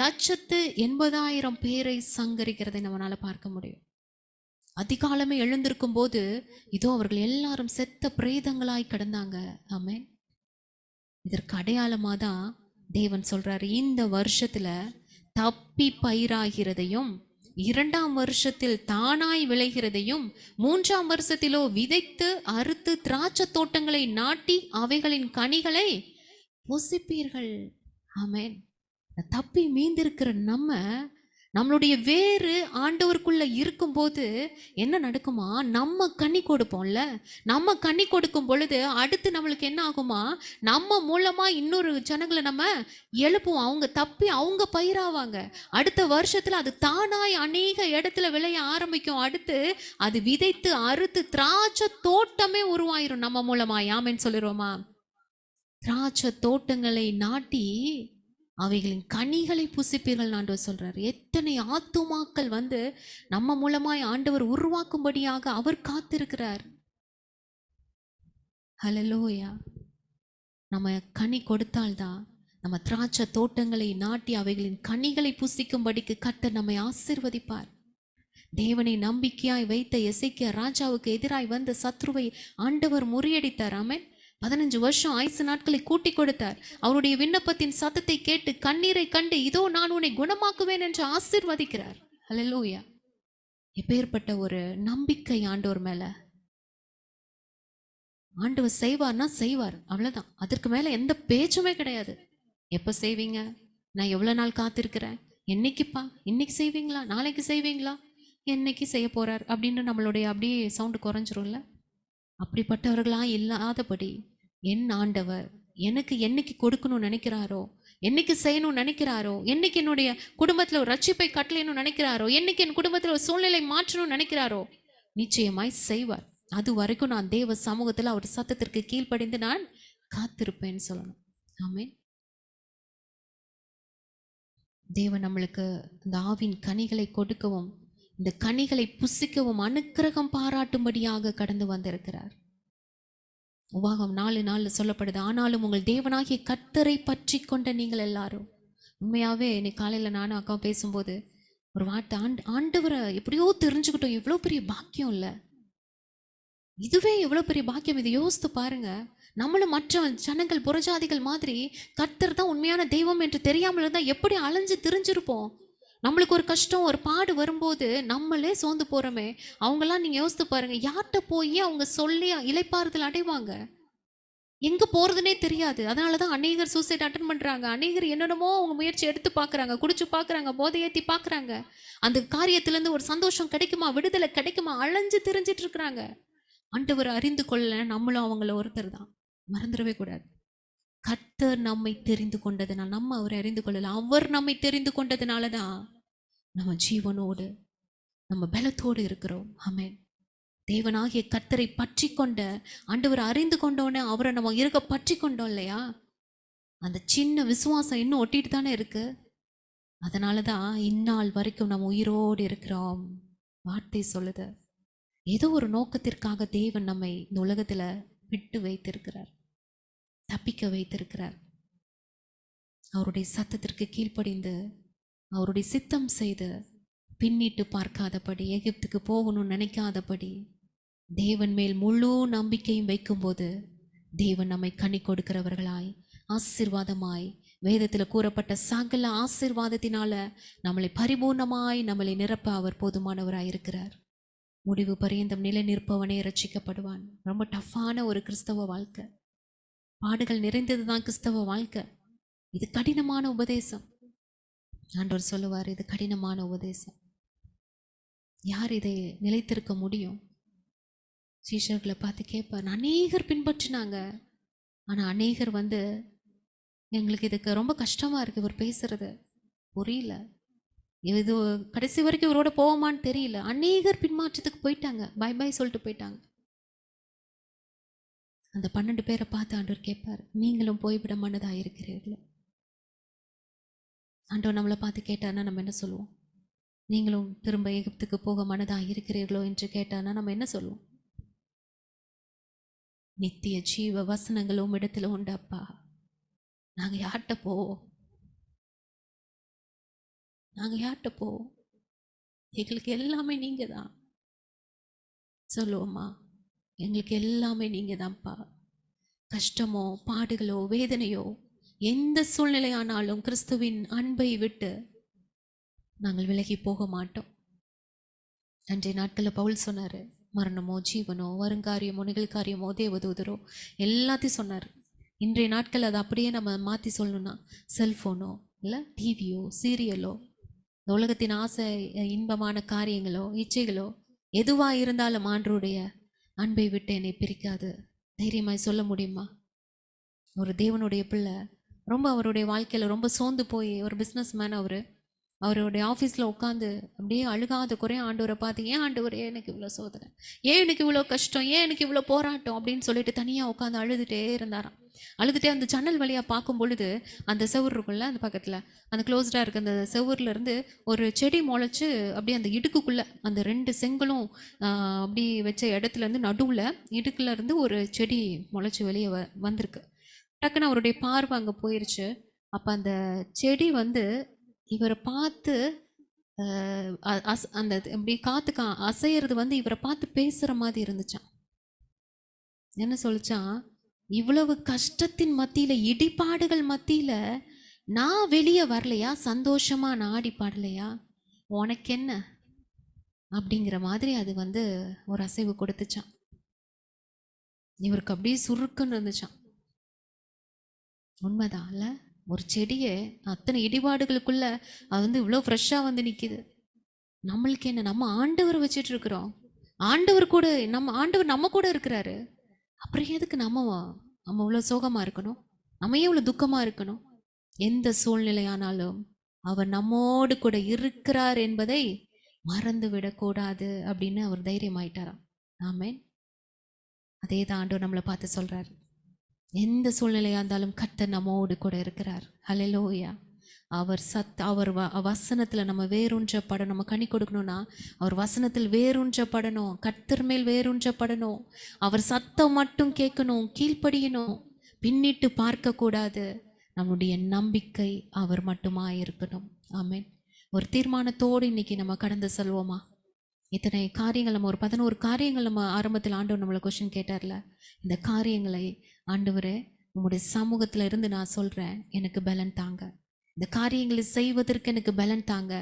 180,000 பேரை சங்கரிக்கிறதை நம்மளால பார்க்க முடியும். அதிகாலமே எழுந்திருக்கும் போது இதோ அவர்கள் எல்லாரும் செத்த பிரேதங்களாய் கிடந்தாங்க. ஆமென். இதற்கு அடையாளமா தான் தேவன் சொல்றாரு, இந்த வருஷத்துல தப்பி பயிராகிறதையும் 2ஆம் வருஷத்தில் தானாய் விளைகிறதையும் 3ஆம் வருஷத்திலோ விதைத்து அறுத்து திராட்சை தோட்டங்களை நாட்டி அவைகளின் கனிகளை புசிப்பீர்கள். ஆமென். தப்பி மீந்திருக்கிற நம்மளுடைய வேறு ஆண்டவருக்குள்ள இருக்கும்போது என்ன நடக்குமா, நம்ம கனி கொடுப்போம்ல, நம்ம கனி கொடுக்கும் பொழுது அடுத்து நம்மளுக்கு என்ன ஆகுமா, நம்ம மூலமா இன்னொரு ஜனங்களை நம்ம எழுப்புவோம். அவங்க தப்பி அவங்க பயிராவாங்க. அடுத்த வருஷத்துல அது தானாய் அநேக இடத்துல விளைய ஆரம்பிக்கும். அடுத்து அது விதைத்து அறுத்து திராட்சை தோட்டமே உருவாயிரும் நம்ம மூலமா. ஆமென் சொல்லிடுவோமா? திராட்சை தோட்டங்களை நாட்டி அவைகளின் கனிகளை புசிப்பீர்கள் ஆண்டவர் சொல்றாரு. எத்தனை ஆத்துமாக்கள் வந்து நம்ம மூலமாய் ஆண்டவர் உருவாக்கும்படியாக அவர் காத்திருக்கிறார். ஹல்லேலூயா. நம்ம கனி கொடுத்தால்தான், நம்ம திராட்சை தோட்டங்களை நாட்டி அவைகளின் கனிகளை புசிக்கும்படிக்கு கர்த்தர் நம்மை ஆசீர்வதிப்பார். தேவனை நம்பிக்கையாய் வைத்த எசேக்கியா ராஜாவுக்கு எதிராய் வந்த சத்ருவை ஆண்டவர் முறியடித்தார். ஆமென். 15 வருஷம் ஆயுசு நாட்களை கூட்டி கொடுத்தார். அவருடைய விண்ணப்பத்தின் சத்தத்தை கேட்டு கண்ணீரை கண்டு இதோ நான் உன்னை குணமாக்குவேன் என்று ஆசீர்வதிக்கிறார். ஹல்லேலூயா. எப்பேற்பட்ட ஒரு நம்பிக்கை ஆண்டவர் மேல. ஆண்டவர் செய்வார்னா செய்வார், அவ்வளவுதான். அதற்கு மேல எந்த பேச்சுமே கிடையாது. எப்ப செய்வீங்க, நான் எவ்வளவு நாள் காத்திருக்கிறேன், என்னைக்குப்பா, இன்னைக்கு செய்வீங்களா, நாளைக்கு செய்வீங்களா, என்னைக்கு செய்ய போறார் அப்படின்னு நம்மளுடைய அப்படியே சவுண்டு குறைஞ்சிரும்ல. அப்படிப்பட்டவர்களா இல்லாதபடி என் ஆண்டவர் எனக்கு என்னைக்கு கொடுக்கணும்னு நினைக்கிறாரோ, என்னைக்கு செய்யணும்னு நினைக்கிறாரோ, என்னைக்கு என்னுடைய குடும்பத்துல ஒரு ரட்சிப்பை கட்டளைன்னு நினைக்கிறாரோ, என்னைக்கு என் குடும்பத்துல ஒரு சூழ்நிலை மாற்றணும்னு நினைக்கிறாரோ நிச்சயமாய் செய்வார். அது வரைக்கும் நான் தேவ சமூகத்துல அவர் சத்தத்திற்கு கீழ்ப்படிந்து நான் காத்திருப்பேன்னு சொல்லணும். ஆமென். தேவன் நம்மளுக்கு இந்த ஆவின் கனிகளை கொடுக்கவும் இந்த கனிகளை புசிக்கவும் அனுக்கிரகம் பாராட்டும்படியாக கடந்து வந்திருக்கிறார். உபாகம் 4:4 சொல்லப்படுது, ஆனாலும் உங்கள் தேவனாகிய கர்த்தரை பற்றி கொண்ட நீங்கள் எல்லாரும். உண்மையாவே இன்னைக்கு காலையில நானும் அக்காவும் பேசும்போது ஒரு வார்த்தை, ஆண்டவரை எப்படியோ தெரிஞ்சுக்கிட்டோம், எவ்வளவு பெரிய பாக்கியம் இல்ல, இதுவே எவ்வளவு பெரிய பாக்கியம். இதை யோசித்து பாருங்க. நம்மளும் மற்ற ஜனங்கள் புறஜாதிகள் மாதிரி கர்த்தர் தான் உண்மையான தெய்வம் என்று தெரியாமல் இருந்தா எப்படி அலைஞ்சு திரிஞ்சிருப்போம். நம்மளுக்கு ஒரு கஷ்டம் ஒரு பாடு வரும்போது நம்மளே சோர்ந்து போறோமே. அவங்கெல்லாம் நீங்க யோசித்து பாருங்க, யார்கிட்ட போய் அவங்க சொல்லி இளைப்பாறுதல் அடைவாங்க? எங்க போறதுனே தெரியாது. அதனாலதான் அநேகர் சூசைட் அட்டன் பண்றாங்க. அநேகர் என்னென்னமோ அவங்க முயற்சி எடுத்து பாக்குறாங்க, குடிச்சு பாக்குறாங்க, போதை ஏத்தி பாக்குறாங்க. அந்த காரியத்துல இருந்து ஒரு சந்தோஷம் கிடைக்குமா, விடுதலை கிடைக்குமா, அலைஞ்சு திரிஞ்சிட்டு இருக்கிறாங்க. ஆண்டவர் அறிந்து கொள்ள நம்மளும் அவங்கள ஒருத்தர் தான், மறந்துடவே கூடாது. கர்த்தர் நம்மை தெரிந்து கொண்டதுனால நம்ம அவரை அறிந்து கொள்ளல, அவர் நம்மை தெரிந்து கொண்டதுனாலதான் நம்ம ஜீவனோடு நம்ம பலத்தோடு இருக்கிறோம். ஆமென். தேவனாகிய கர்த்தரை பற்றி கொண்ட ஆண்டவரை அறிந்து கொண்டோன்னு அவரை நம்ம இருக்க பற்றி கொண்டோம் இல்லையா, அந்த சின்ன விசுவாசம் இன்னும் ஒட்டிட்டு தானே இருக்கு. அதனாலதான் இந்நாள் வரைக்கும் நம்ம உயிரோடு இருக்கிறோம். வார்த்தை சொல்லுது, ஏதோ ஒரு நோக்கத்திற்காக தேவன் நம்மை இந்த உலகத்துல விட்டு வைத்திருக்கிறார், தப்பிக்க வைத்திருக்கிறார். அவருடைய சத்தத்திற்கு கீழ்ப்படிந்து அவருடைய சித்தம் செய்து பின்னிட்டு பார்க்காதபடி, எகிப்துக்கு போகணும்னு நினைக்காதபடி தேவன் மேல் முழு நம்பிக்கையும் வைக்கும்போது தேவன் நம்மை கனி கொடுக்கிறவர்களாய் ஆசீர்வாதமாய் வேதத்துல கூறப்பட்ட சகல ஆசீர்வாதத்தினால நம்மளை பரிபூர்ணமாய் நம்மளை நிரப்ப அவர் போதுமானவராய் இருக்கிறார். முடிவு பரியந்தம் நிலை நிற்பவனே ரட்சிக்கப்படுவான். ரொம்ப டஃப்பான ஒரு கிறிஸ்தவ வாழ்க்கை, பாடுகள் நிறைந்ததுதான் கிறிஸ்தவ வாழ்க்கை. இது கடினமான உபதேசம். ஆண்டவர் சொல்லுவார், இது கடினமான உபதேசம். யார் இதை நிலைத்திருக்க முடியும்? சீஷர்களை பார்த்து கேட்பார். அநேகர் பின்பற்றினாங்க, ஆனா அநேகர் வந்து எங்களுக்கு இதுக்கு ரொம்ப கஷ்டமா இருக்கு, இவர் பேசுறது புரியல, இது கடைசி வரைக்கும் இவரோட போவோமான்னு தெரியல. அநேகர் பின்மாற்றத்துக்கு போயிட்டாங்க, பை பை சொல்லிட்டு போயிட்டாங்க. அந்த 12 பேரை பார்த்து ஆண்டவர் கேட்பார், நீங்களும் போய்விட மனதா இருக்கிறீர்களோ? ஆண்டவர் நம்மளை பார்த்து கேட்டார்னா நம்ம என்ன சொல்லுவோம்? நீங்களும் திரும்ப எகிப்துக்கு போக மனதா இருக்கிறீர்களோ என்று கேட்டானா நம்ம என்ன சொல்லுவோம்? நித்திய ஜீவ வசனங்கள் உம்மிடத்துல உண்டு அப்பா. நாங்க யார்கிட்ட போவோம்? நாங்க யார்கிட்ட போவோம்? எங்களுக்கு எல்லாமே நீங்க தான் சொல்லுவோமா? எங்களுக்கு எல்லாமே நீங்க தான்ப்பா. கஷ்டமோ பாடுகளோ வேதனையோ எந்த சூழ்நிலையானாலும் கிறிஸ்துவின் அன்பை விட்டு நாங்கள் விலகி போக மாட்டோம். அன்றைய நாட்களில் பவுல் சொன்னாரு, மரணமோ ஜீவனோ வருங்காரியமோ நிகழ்காரியமோ தேவதூதரோ எல்லாத்தையும் சொன்னார். இன்றைய நாட்கள் அதை அப்படியே நம்ம மாற்றி சொல்லணும்னா செல்ஃபோனோ இல்லை டிவியோ சீரியலோ இந்த உலகத்தின் ஆசை இன்பமான காரியங்களோ இச்சைகளோ எதுவாக இருந்தாலும் ஆண்டவருடைய அன்பை விட்டு என்னை பிரிக்காது தைரியமாய் சொல்ல முடியுமா? ஒரு தேவனுடைய பிள்ளை ரொம்ப அவருடைய வாழ்க்கையில் ரொம்ப சோர்ந்து போய் ஒரு பிஸ்னஸ் மேன் அவருடைய ஆஃபீஸில் உட்காந்து அப்படியே அழுகாத குறைய ஆண்டவரை பார்த்து, ஏன் ஆண்டவரே எனக்கு இவ்வளோ சோதனை, ஏன் எனக்கு இவ்வளோ கஷ்டம், ஏன் எனக்கு இவ்வளோ போராட்டம் அப்படின்னு சொல்லிட்டு தனியாக உட்காந்து அழுதுகிட்டே இருந்தாராம். அழுதுகிட்டே அந்த ஜன்னல் வழியாக பார்க்கும் பொழுது அந்த செவுர் இருக்குல்ல, அந்த பக்கத்தில் அந்த க்ளோஸ்டாக இருக்க அந்த செவுர்லேருந்து ஒரு செடி முளைச்சி அப்படியே அந்த இடுக்குக்குள்ளே அந்த 2 செங்கலும் அப்படி வச்ச இடத்துலேருந்து நடுவில் இடுக்குலேருந்து ஒரு செடி முளைச்சி வெளியே வந்திருக்கு. டக்குன்னு அவருடைய பார்வை அங்கே போயிருச்சு. அப்போ அந்த செடி வந்து இவரை பார்த்து அந்த இப்படி காத்துக்கு அசையிறது வந்து இவரை பார்த்து பேசுகிற மாதிரி இருந்துச்சான். என்ன சொல்லிச்சான், இவ்வளவு கஷ்டத்தின் மத்தியில் இடிபாடுகள் மத்தியில் நான் வெளியே வரலையா, சந்தோஷமா நான் ஆடி பாடலையா, உனக்கு என்ன அப்படிங்கிற மாதிரி அது வந்து ஒரு அசைவு கொடுத்துச்சான். இவருக்கு அப்படியே சுருக்குன்னு இருந்துச்சான். உண்மைதான் இல்லை? ஒரு செடியை அத்தனை இடிபாடுகளுக்குள்ள அது வந்து இவ்வளோ ஃப்ரெஷ்ஷாக வந்து நிற்கிது. நம்மளுக்கு என்ன, நம்ம ஆண்டவர் வச்சுட்டு இருக்கிறோம், ஆண்டவர் கூட நம்ம கூட இருக்கிறாரு. அப்புறம் எதுக்கு நம்ம இவ்வளோ சோகமாக இருக்கணும், நம்ம ஏன் இவ்வளோ துக்கமாக இருக்கணும்? எந்த சூழ்நிலையானாலும் அவர் நம்மோடு கூட இருக்கிறார் என்பதை மறந்து விடக்கூடாது அப்படின்னு அவர் தைரியமாயிட்டாராம். ஆமென். அதே தான் ஆண்டவர் நம்மளை பார்த்து சொல்றாரு, எந்த சூழ்நிலையா இருந்தாலும் கர்த்தர் நம்மோடு கூட இருக்கிறார். ஹல்லேலூயா. அவர் வசனத்துல நம்ம வேரூன்றப்படணும். நம்ம கனி கொடுக்கணும்னா அவர் வசனத்தில் வேரூன்றப்படணும், கர்த்தர் மேல் வேரூன்றப்படணும். அவர் சத்தம் மட்டும் கேட்கணும், கீழ்ப்படியணும், பின்னிட்டு பார்க்க கூடாது. நம்முடைய நம்பிக்கை அவர் மட்டுமா இருக்கணும். ஆமென். ஒரு தீர்மானத்தோடு இன்னைக்கு நம்ம கடந்து செல்வோமா? இத்தனை காரியங்கள், நம்ம ஒரு 11 காரியங்கள் நம்ம ஆரம்பத்தில் ஆண்டவர் நம்மளை கொஸ்டின் கேட்டார்ல, இந்த காரியங்களை ஆண்டவரே உங்களுடைய சமூகத்தில் இருந்து நான் சொல்கிறேன், எனக்கு பலன் தாங்க, இந்த காரியங்களை செய்வதற்கு எனக்கு பலன் தாங்க,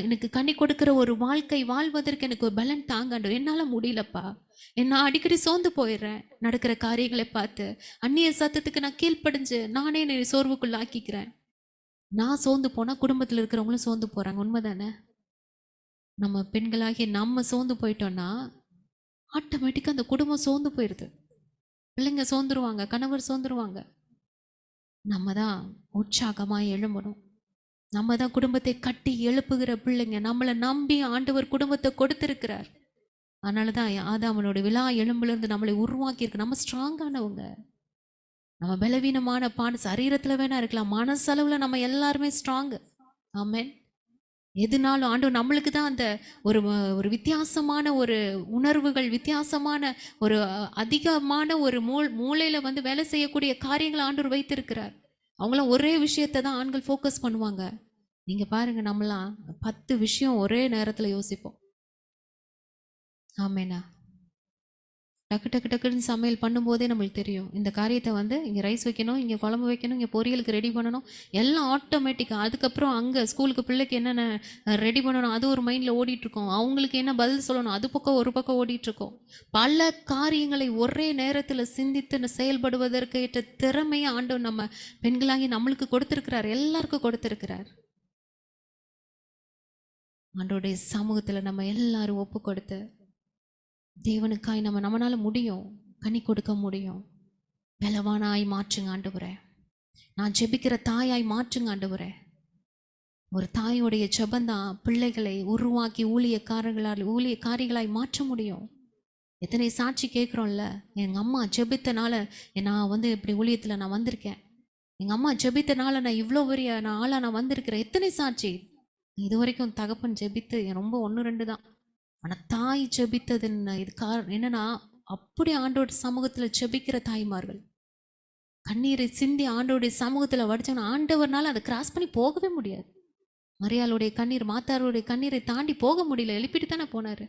எனக்கு கனி கொடுக்குற ஒரு வாழ்க்கை வாழ்வதற்கு எனக்கு ஒரு பலன் தாங்க ஆண்டவர். என்னால் முடியலப்பா, நான் அடிக்கடி சோர்ந்து போயிடுறேன் நடக்கிற காரியங்களை பார்த்து, அந்நிய சத்தத்துக்கு நான் கீழ்ப்படிஞ்சு நானே என்னை சோர்வுக்குள்ள ஆக்கிக்கிறேன். நான் சோர்ந்து போனால் குடும்பத்தில் இருக்கிறவங்களும் சோர்ந்து போகிறாங்க. உண்மைதானே? நம்ம பெண்களாகிய நம்ம சோர்ந்து போயிட்டோம்னா ஆட்டோமேட்டிக்காக அந்த குடும்பம் சோர்ந்து போயிடுது. பிள்ளைங்க சோர்ந்துருவாங்க, கணவர் சோர்ந்துருவாங்க. நம்ம தான் உற்சாகமாக எழும்பணும். நம்ம தான் குடும்பத்தை கட்டி எழுப்புகிற பிள்ளைங்க. நம்மளை நம்பி ஆண்டவர் குடும்பத்தை கொடுத்திருக்கிறார். அதனால தான் ஆதாமனோட விழா எலும்புலேருந்து நம்மளை உருவாக்கி இருக்கு. நம்ம ஸ்ட்ராங்கானவங்க. நம்ம பலவீனமான சரீரத்தில் வேணா இருக்கலாம், மனசளவில் நம்ம எல்லாருமே ஸ்ட்ராங்கு. ஆமென். எதுனாலும் ஆண்டவர் நம்மளுக்கு தான் அந்த ஒரு வித்தியாசமான ஒரு உணர்வுகள், வித்தியாசமான ஒரு அதிகமான ஒரு மூளையில் வந்து வேலை செய்யக்கூடிய காரியங்களை ஆண்டவர் வைத்திருக்கிறார். அவங்களாம் ஒரே விஷயத்தை தான் ஆண்கள் ஃபோக்கஸ் பண்ணுவாங்க. நீங்கள் பாருங்கள், நம்மளாம் 10 விஷயம் ஒரே நேரத்தில் யோசிப்போம். ஆமேனா? டக்கு டக்கு டக்குன்னு சமையல் பண்ணும்போதே நம்மளுக்கு தெரியும், இந்த காரியத்தை வந்து இங்கே ரைஸ் வைக்கணும், இங்கே குழம்பு வைக்கணும், இங்கே பொரியலுக்கு ரெடி பண்ணணும், எல்லாம் ஆட்டோமேட்டிக்காக. அதுக்கப்புறம் அங்கே ஸ்கூலுக்கு பிள்ளைக்கு என்னென்ன ரெடி பண்ணணும் அது ஒரு மைண்டில் ஓடிட்டுருக்கோம். அவங்களுக்கு என்ன பதில் சொல்லணும் அது ஒரு பக்கம் ஓடிட்டுருக்கோம். பல காரியங்களை ஒரே நேரத்தில் சிந்தித்து செயல்படுவதற்கு ஏற்ற திறமையை ஆண்டவர் நம்ம பெண்களாகி நம்மளுக்கு கொடுத்துருக்கிறார், எல்லாருக்கும் கொடுத்துருக்கிறார். ஆண்டவருடைய சமூகத்தில் நம்ம எல்லாரும் ஒப்பு கொடுத்து தேவனுக்காய் நம்மளால முடியும், கனி கொடுக்க முடியும். பலவானாய் மாற்றுங்க ஆண்டவரே, நான் ஜெபிக்கிற தாயாய் மாற்றுங்க ஆண்டவரே. ஒரு தாயோடைய ஜெபந்தான் பிள்ளைகளை உருவாக்கி ஊழியக்காரிகளாய் மாற்ற முடியும். எத்தனை சாட்சி கேட்குறோம்ல, எங்கள் அம்மா ஜெபித்தனால நான் வந்து இப்படி ஊழியத்தில் நான் வந்திருக்கேன், எங்கள் அம்மா ஜெபித்தனால நான் இவ்வளோ பெரிய ஆளாக நான் வந்திருக்கிறேன். எத்தனை சாட்சி இது வரைக்கும் தகப்பன் ஜெபித்து ரொம்ப 1 2 தான். ஆனா தாய் ஜெபித்ததுன்னு இது என்னன்னா, அப்படி ஆண்டோட சமூகத்துல ஜெபிக்கிற தாய்மார்கள் கண்ணீரை சிந்தி ஆண்டோடைய சமூகத்துல வடிச்சவன ஆண்டவர்னால அதை கிராஸ் பண்ணி போகவே முடியாது. மரியாளுடைய கண்ணீர், மாத்தாருடைய கண்ணீரை தாண்டி போக முடியல, எழுப்பிட்டு தானே போனாரு.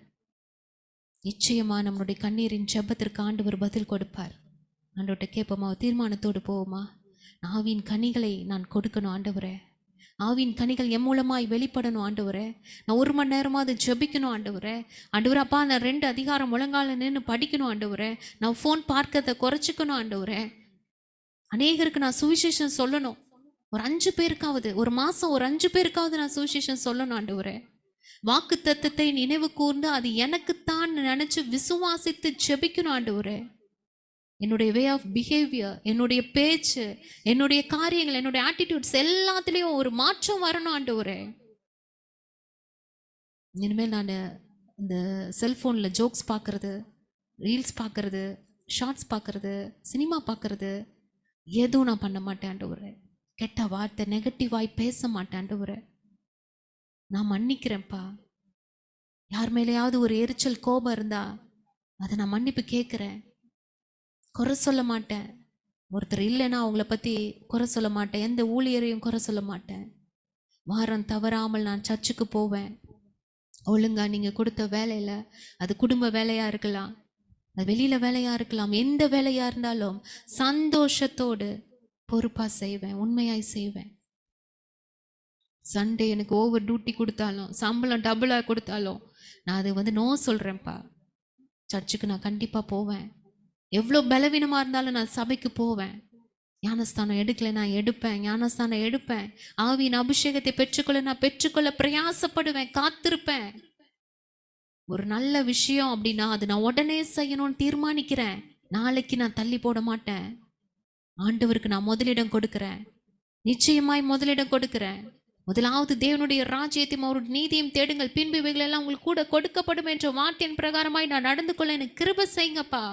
நிச்சயமா நம்மளுடைய கண்ணீரின் ஜெபத்திற்கு ஆண்டவர் பதில் கொடுப்பார். ஆண்டவர்கிட்ட கேட்போமா, தீர்மானத்தோடு போவோமா? ஆவின் கனிகளை நான் கொடுக்கணும் ஆண்டவரே, ஆவின் கனிகள் என் மூலமாய் வெளிப்படணும் ஆண்டவரே, நான் 1 மணி நேரமாவது ஜெபிக்கணும் ஆண்டவரே. ஆண்டவரே அப்பா, நான் 2 அதிகாரம் முழங்கால நின்று படிக்கணும் ஆண்டவரே, நான் ஃபோன் பார்க்கறதை குறைச்சிக்கணும் ஆண்டவரே. அநேகருக்கு நான் சுவிசேஷம் சொல்லணும், ஒரு 5 பேருக்காவது, ஒரு மாசம் ஒரு 5 பேருக்காவது நான் சுவிசேஷம் சொல்லணும் ஆண்டவரே. வாக்கு தத்தத்தை நினைவு கூர்ந்து அது எனக்குத்தான் நினைச்சு விசுவாசித்து ஜெபிக்கணும் ஆண்டவரே. என்னுடைய வே ஆஃப் பிஹேவியர், என்னுடைய பேச்சு, என்னுடைய காரியங்கள், என்னுடைய ஆட்டிடியூட்ஸ் எல்லாத்துலேயும் ஒரு மாற்றம் வரணும் ஆண்டவரே. இனிமேல் நான் இந்த செல்ஃபோனில் ஜோக்ஸ் பார்க்கறது, ரீல்ஸ் பார்க்கறது, ஷார்ட்ஸ் பார்க்கறது, சினிமா பார்க்கறது எதுவும் நான் பண்ண மாட்டேன் ஆண்டவரே. கெட்ட வார்த்தை நெகட்டிவாய் பேச மாட்டேன் ஆண்டவரே. நான் மன்னிக்கிறேன்ப்பா. யார் மேலேயாவது ஒரு எரிச்சல் கோபம் இருந்தா அதை நான் மன்னிப்பு கேட்குறேன். குறை சொல்ல மாட்டேன். ஒருத்தர் இல்லைன்னா அவங்கள பற்றி குறை சொல்ல மாட்டேன். எந்த ஊழியரையும் குறை சொல்ல மாட்டேன். வாரம் தவறாமல் நான் சர்ச்சுக்கு போவேன். ஒழுங்கா நீங்கள் கொடுத்த வேலையில், அது குடும்ப வேலையாக இருக்கலாம், அது வெளியில் வேலையாக இருக்கலாம், எந்த வேலையாக இருந்தாலும் சந்தோஷத்தோடு பொறுப்பாக செய்வேன், உண்மையாய் செய்வேன். சண்டே எனக்கு ஓவர் டியூட்டி கொடுத்தாலும், சம்பளம் டபுளாக கொடுத்தாலும் நான் அது நோ சொல்கிறேன்ப்பா. சர்ச்சுக்கு நான் கண்டிப்பாக போவேன். எவ்வளோ பலவீனமாக இருந்தாலும் நான் சபைக்கு போவேன். ஞானஸ்தானம் எடுக்கல, நான் எடுப்பேன். ஞானஸ்தானம் எடுப்பேன். ஆவியின் அபிஷேகத்தை பெற்றுக்கொள்ள நான் பெற்றுக்கொள்ள பிரயாசப்படுவேன், காத்திருப்பேன். ஒரு நல்ல விஷயம் அப்படின்னா அது நான் உடனே செய்யணும்னு தீர்மானிக்கிறேன். நாளைக்கு நான் தள்ளி போட மாட்டேன். ஆண்டவருக்கு நான் முதலிடம் கொடுக்கிறேன். நிச்சயமாய் முதலிடம் கொடுக்கிறேன். முதலாவது தேவனுடைய ராஜ்யத்தையும் அவருடைய நீதியும் தேடுங்கள், பின்பு இவைகள் எல்லாம் உங்களுக்கு கூட கொடுக்கப்படும் என்ற வார்த்தையின் பிரகாரமாய் நான் நடந்து கொள்ள எனக்கு கிருபை செய்யுங்கப்பா.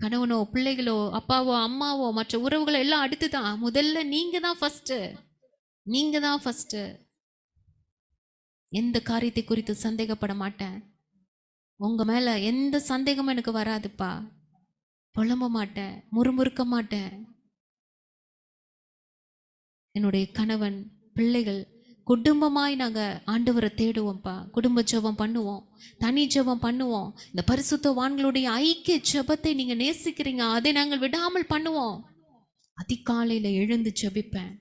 கணவனோ, பிள்ளைகளோ, அப்பாவோ, அம்மாவோ, மற்ற உறவுகளோ எல்லாம் அடுத்துதான். முதல்ல நீங்க தான் ஃபர்ஸ்ட். நீங்க தான் ஃபர்ஸ்ட். எந்த காரியத்தை குறித்து சந்தேகப்பட மாட்டேன். உங்க மேல எந்த சந்தேகமும் எனக்கு வராதுப்பா. புலம்ப மாட்டேன், முறுமுறுக்க மாட்டேன். என்னுடைய கணவன், பிள்ளைகள், குடும்பமாய் நாங்கள் ஆண்டவரை தேடுவோம்ப்பா. குடும்ப ஜெபம் பண்ணுவோம், தனி ஜெபம் பண்ணுவோம். இந்த பரிசுத்தவான்களுடைய ஐக்கிய ஜெபத்தை நீங்கள் நேசிக்கிறீங்க, அதை நாங்கள் விடாமல் பண்ணுவோம். அதிகாலையில் எழுந்து ஜெபிப்பேன்,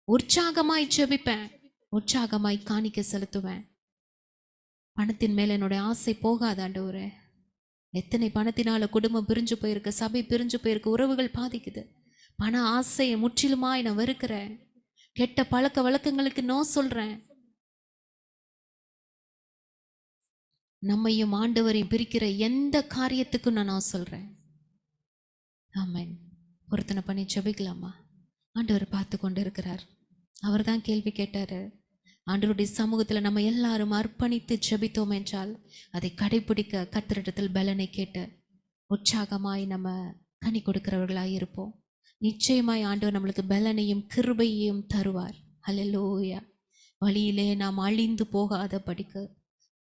உற்சாகமாய் ஜெபிப்பேன், உற்சாகமாய் காணிக்க செலுத்துவேன். பணத்தின் மேலே என்னுடைய ஆசை போகாது ஆண்டவரே. எத்தனை பணத்தினால குடும்பம் பிரிஞ்சு போயிருக்கு, சபை பிரிஞ்சு போயிருக்கு, உறவுகள் பாதிக்குது. பண ஆசையை முற்றிலுமாய் நான் வெறுக்கிறேன். கெட்ட பழக்க வழக்கங்களுக்கு நோ சொல்றேன். நம்மையும் ஆண்டவரையும் பிரிக்கிற எந்த காரியத்துக்கும் நான் நோ சொல்றேன். ஆமென். பொருத்தனை பண்ணி ஜெபிக்கலாமா? ஆண்டவர் பார்த்து கொண்டு இருக்கிறார். அவர் தான் கேள்வி கேட்டாரு. ஆண்டவருடைய சமூகத்தில் நம்ம எல்லாரும் அர்ப்பணித்து ஜெபித்தோம் என்றால் அதை கடைபிடிக்க கர்த்தரிடத்தில் பலனை கேட்டு உற்சாகமாய் நம்ம கனி கொடுக்கிறவர்களாய் இருப்போம். நிச்சயமாய் ஆண்டவர் நம்மளுக்கு பலனையும் கிருபையையும் தருவார். ஹல்லேலூயா. வழியிலே நாம் அழிந்து போகாதபடிக்கு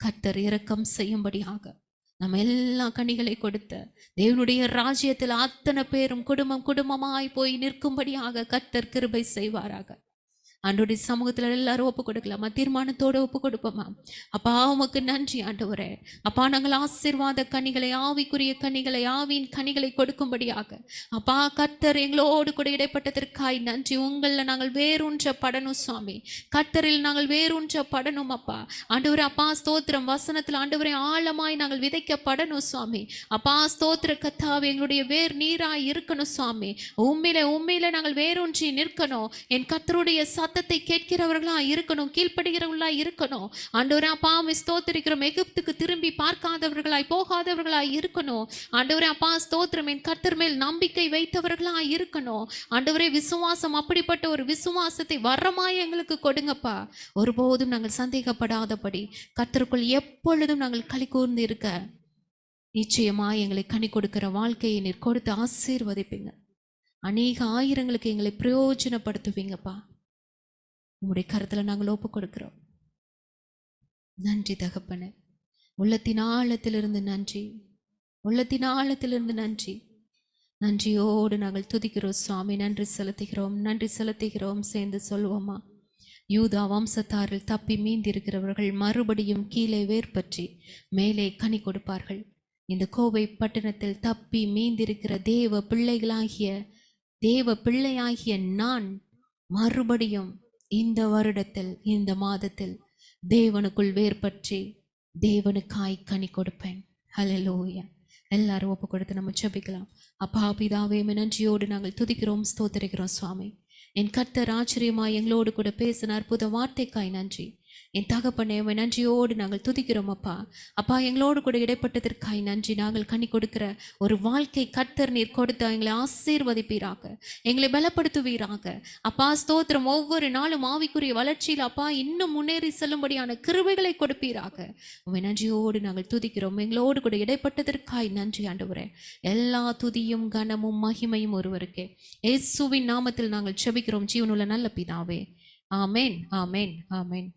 கர்த்தர் இரக்கம் செய்யும்படியாக நம்ம எல்லா கனிகளை கொடுத்த தேவனுடைய ராஜ்யத்தில் அத்தனை பேரும் குடும்பம் குடும்பமாய் போய் நிற்கும்படியாக கர்த்தர் கிருபை செய்வாராக. ஆண்டவருடைய சமூகத்தில் எல்லாரும் ஒப்பு கொடுக்கலாமா? தீர்மானத்தோடு ஒப்பு கொடுப்போமா? அப்பா உமக்கு நன்றி ஆண்டவரே. அப்பா நாங்கள் ஆசீர்வாத கனிகளை, ஆவிக்குரிய கனிகளை, ஆவியின் கனிகளை கொடுக்கும்படியாக அப்பா கர்த்தர் எங்களோடு கூட இடைப்பட்டதற்காய் நன்றி. உங்களில் நாங்கள் வேரூன்ற படணும் சுவாமி. கர்த்தரில் நாங்கள் வேரூன்ற படணும் அப்பா. ஆண்டவரே அப்பா ஸ்தோத்திரம். வசனத்தில் ஆண்டவரே ஆழமாய் நாங்கள் விதைக்கப்படணும் சுவாமி. அப்பா ஸ்தோத்திர கத்தாவே, எங்களுடைய வேர் நீராய் இருக்கணும் சுவாமி. உண்மையில நாங்கள் வேரூன்றி நிற்கணும். என் கர்த்தருடைய சத்தத்தை கேட்கிறவர்களா இருக்கணும், கீழ்ப்படுகிறவர்களா இருக்கணும். ஆண்டவரே அப்பா ஸ்தோத்திரிக்கிறோம். எகிப்துக்கு திரும்பி பார்க்காதவர்களாய் போகாதவர்களாய் இருக்கணும். ஆண்டவரே அப்பா ஸ்தோத்திரம். என் கர்த்தர் மேல் நம்பிக்கை வைத்தவர்களா இருக்கணும். ஆண்டவரே விசுவாசம், அப்படிப்பட்ட ஒரு விசுவாசத்தை வரமாய் எங்களுக்கு கொடுங்கப்பா. ஒருபோதும் நாங்கள் சந்தேகப்படாதபடி கர்த்தருக்குள் எப்பொழுதும் நாங்கள் களி கூர்ந்து இருக்க நிச்சயமாய் எங்களை கனி கொடுக்கிற வாழ்க்கையை நீர் கொடுத்து ஆசீர்வதிப்பீங்க. அநேக ஆயிரங்களுக்கு எங்களை பிரயோஜனப்படுத்துவீங்கப்பா. உம்முடைய கருத்துல நாங்கள் ஒப்பு கொடுக்கிறோம். நன்றி தகப்பனே, உள்ளத்தின் ஆழத்திலிருந்து நன்றி, உள்ளத்தின் ஆழத்திலிருந்து நன்றி. நன்றியோடு நாங்கள் துதிக்கிறோம் சுவாமி. நன்றி செலுத்துகிறோம், நன்றி செலுத்துகிறோம். சேர்ந்து சொல்வோமா? யூதா வம்சத்தாரில் தப்பி மீந்திருக்கிறவர்கள் மறுபடியும் கீழே வேர்பற்றி மேலே கனி கொடுப்பார்கள். இந்த கோவை பட்டணத்தில் தப்பி மீந்திருக்கிற தேவ பிள்ளையாகிய நான் மறுபடியும் இந்த வருடத்தில், இந்த மாதத்தில் தேவனுக்குள் வேர்பற்றி தேவனுக்காய் கனி கொடுப்பேன். ஹல்லேலூயா. எல்லாரும் ஒப்பு கொடுத்து நம்ம ஜெபிக்கலாம். அப்பா பிதாவே, நன்றியோடு நாங்கள் துதிக்கிறோம், ஸ்தோத்திரிக்கிறோம் சுவாமி. என் கர்த்தர் ஆச்சரியமாய் எங்களோடு கூட பேசின அற்புத வார்த்தைக்காய் நன்றி. என் தகப்பனே, நன்றியோடு நாங்கள் துதிக்கிறோம் அப்பா. அப்பா, எங்களோடு கூட இடைப்பட்டதற்காய் நன்றி. நாங்கள் கனி கொடுக்கிற ஒரு வாழ்க்கை கர்த்தர் நீர் கொடுத்து எங்களை ஆசீர்வதிப்பீராக, எங்களை பலப்படுத்துவீராக. அப்பா ஸ்தோத்திரம். ஒவ்வொரு நாளும் ஆவிக்குரிய வளர்ச்சியில் அப்பா இன்னும் முன்னேறி செல்லும்படியான கிருபைகளை கொடுப்பீராக. உம்மை நன்றியோடு நாங்கள் துதிக்கிறோம். எங்களோடு கூட இடைப்பட்டதற்காய் நன்றி ஆண்டவரே. எல்லா துதியும் கனமும் மகிமையும் ஒருவருக்கே. இயேசுவின் நாமத்தில் நாங்கள் ஜெபிக்கிறோம் ஜீவனுள்ள நல்ல பிதாவே. ஆமேன், ஆமேன், ஆமேன்.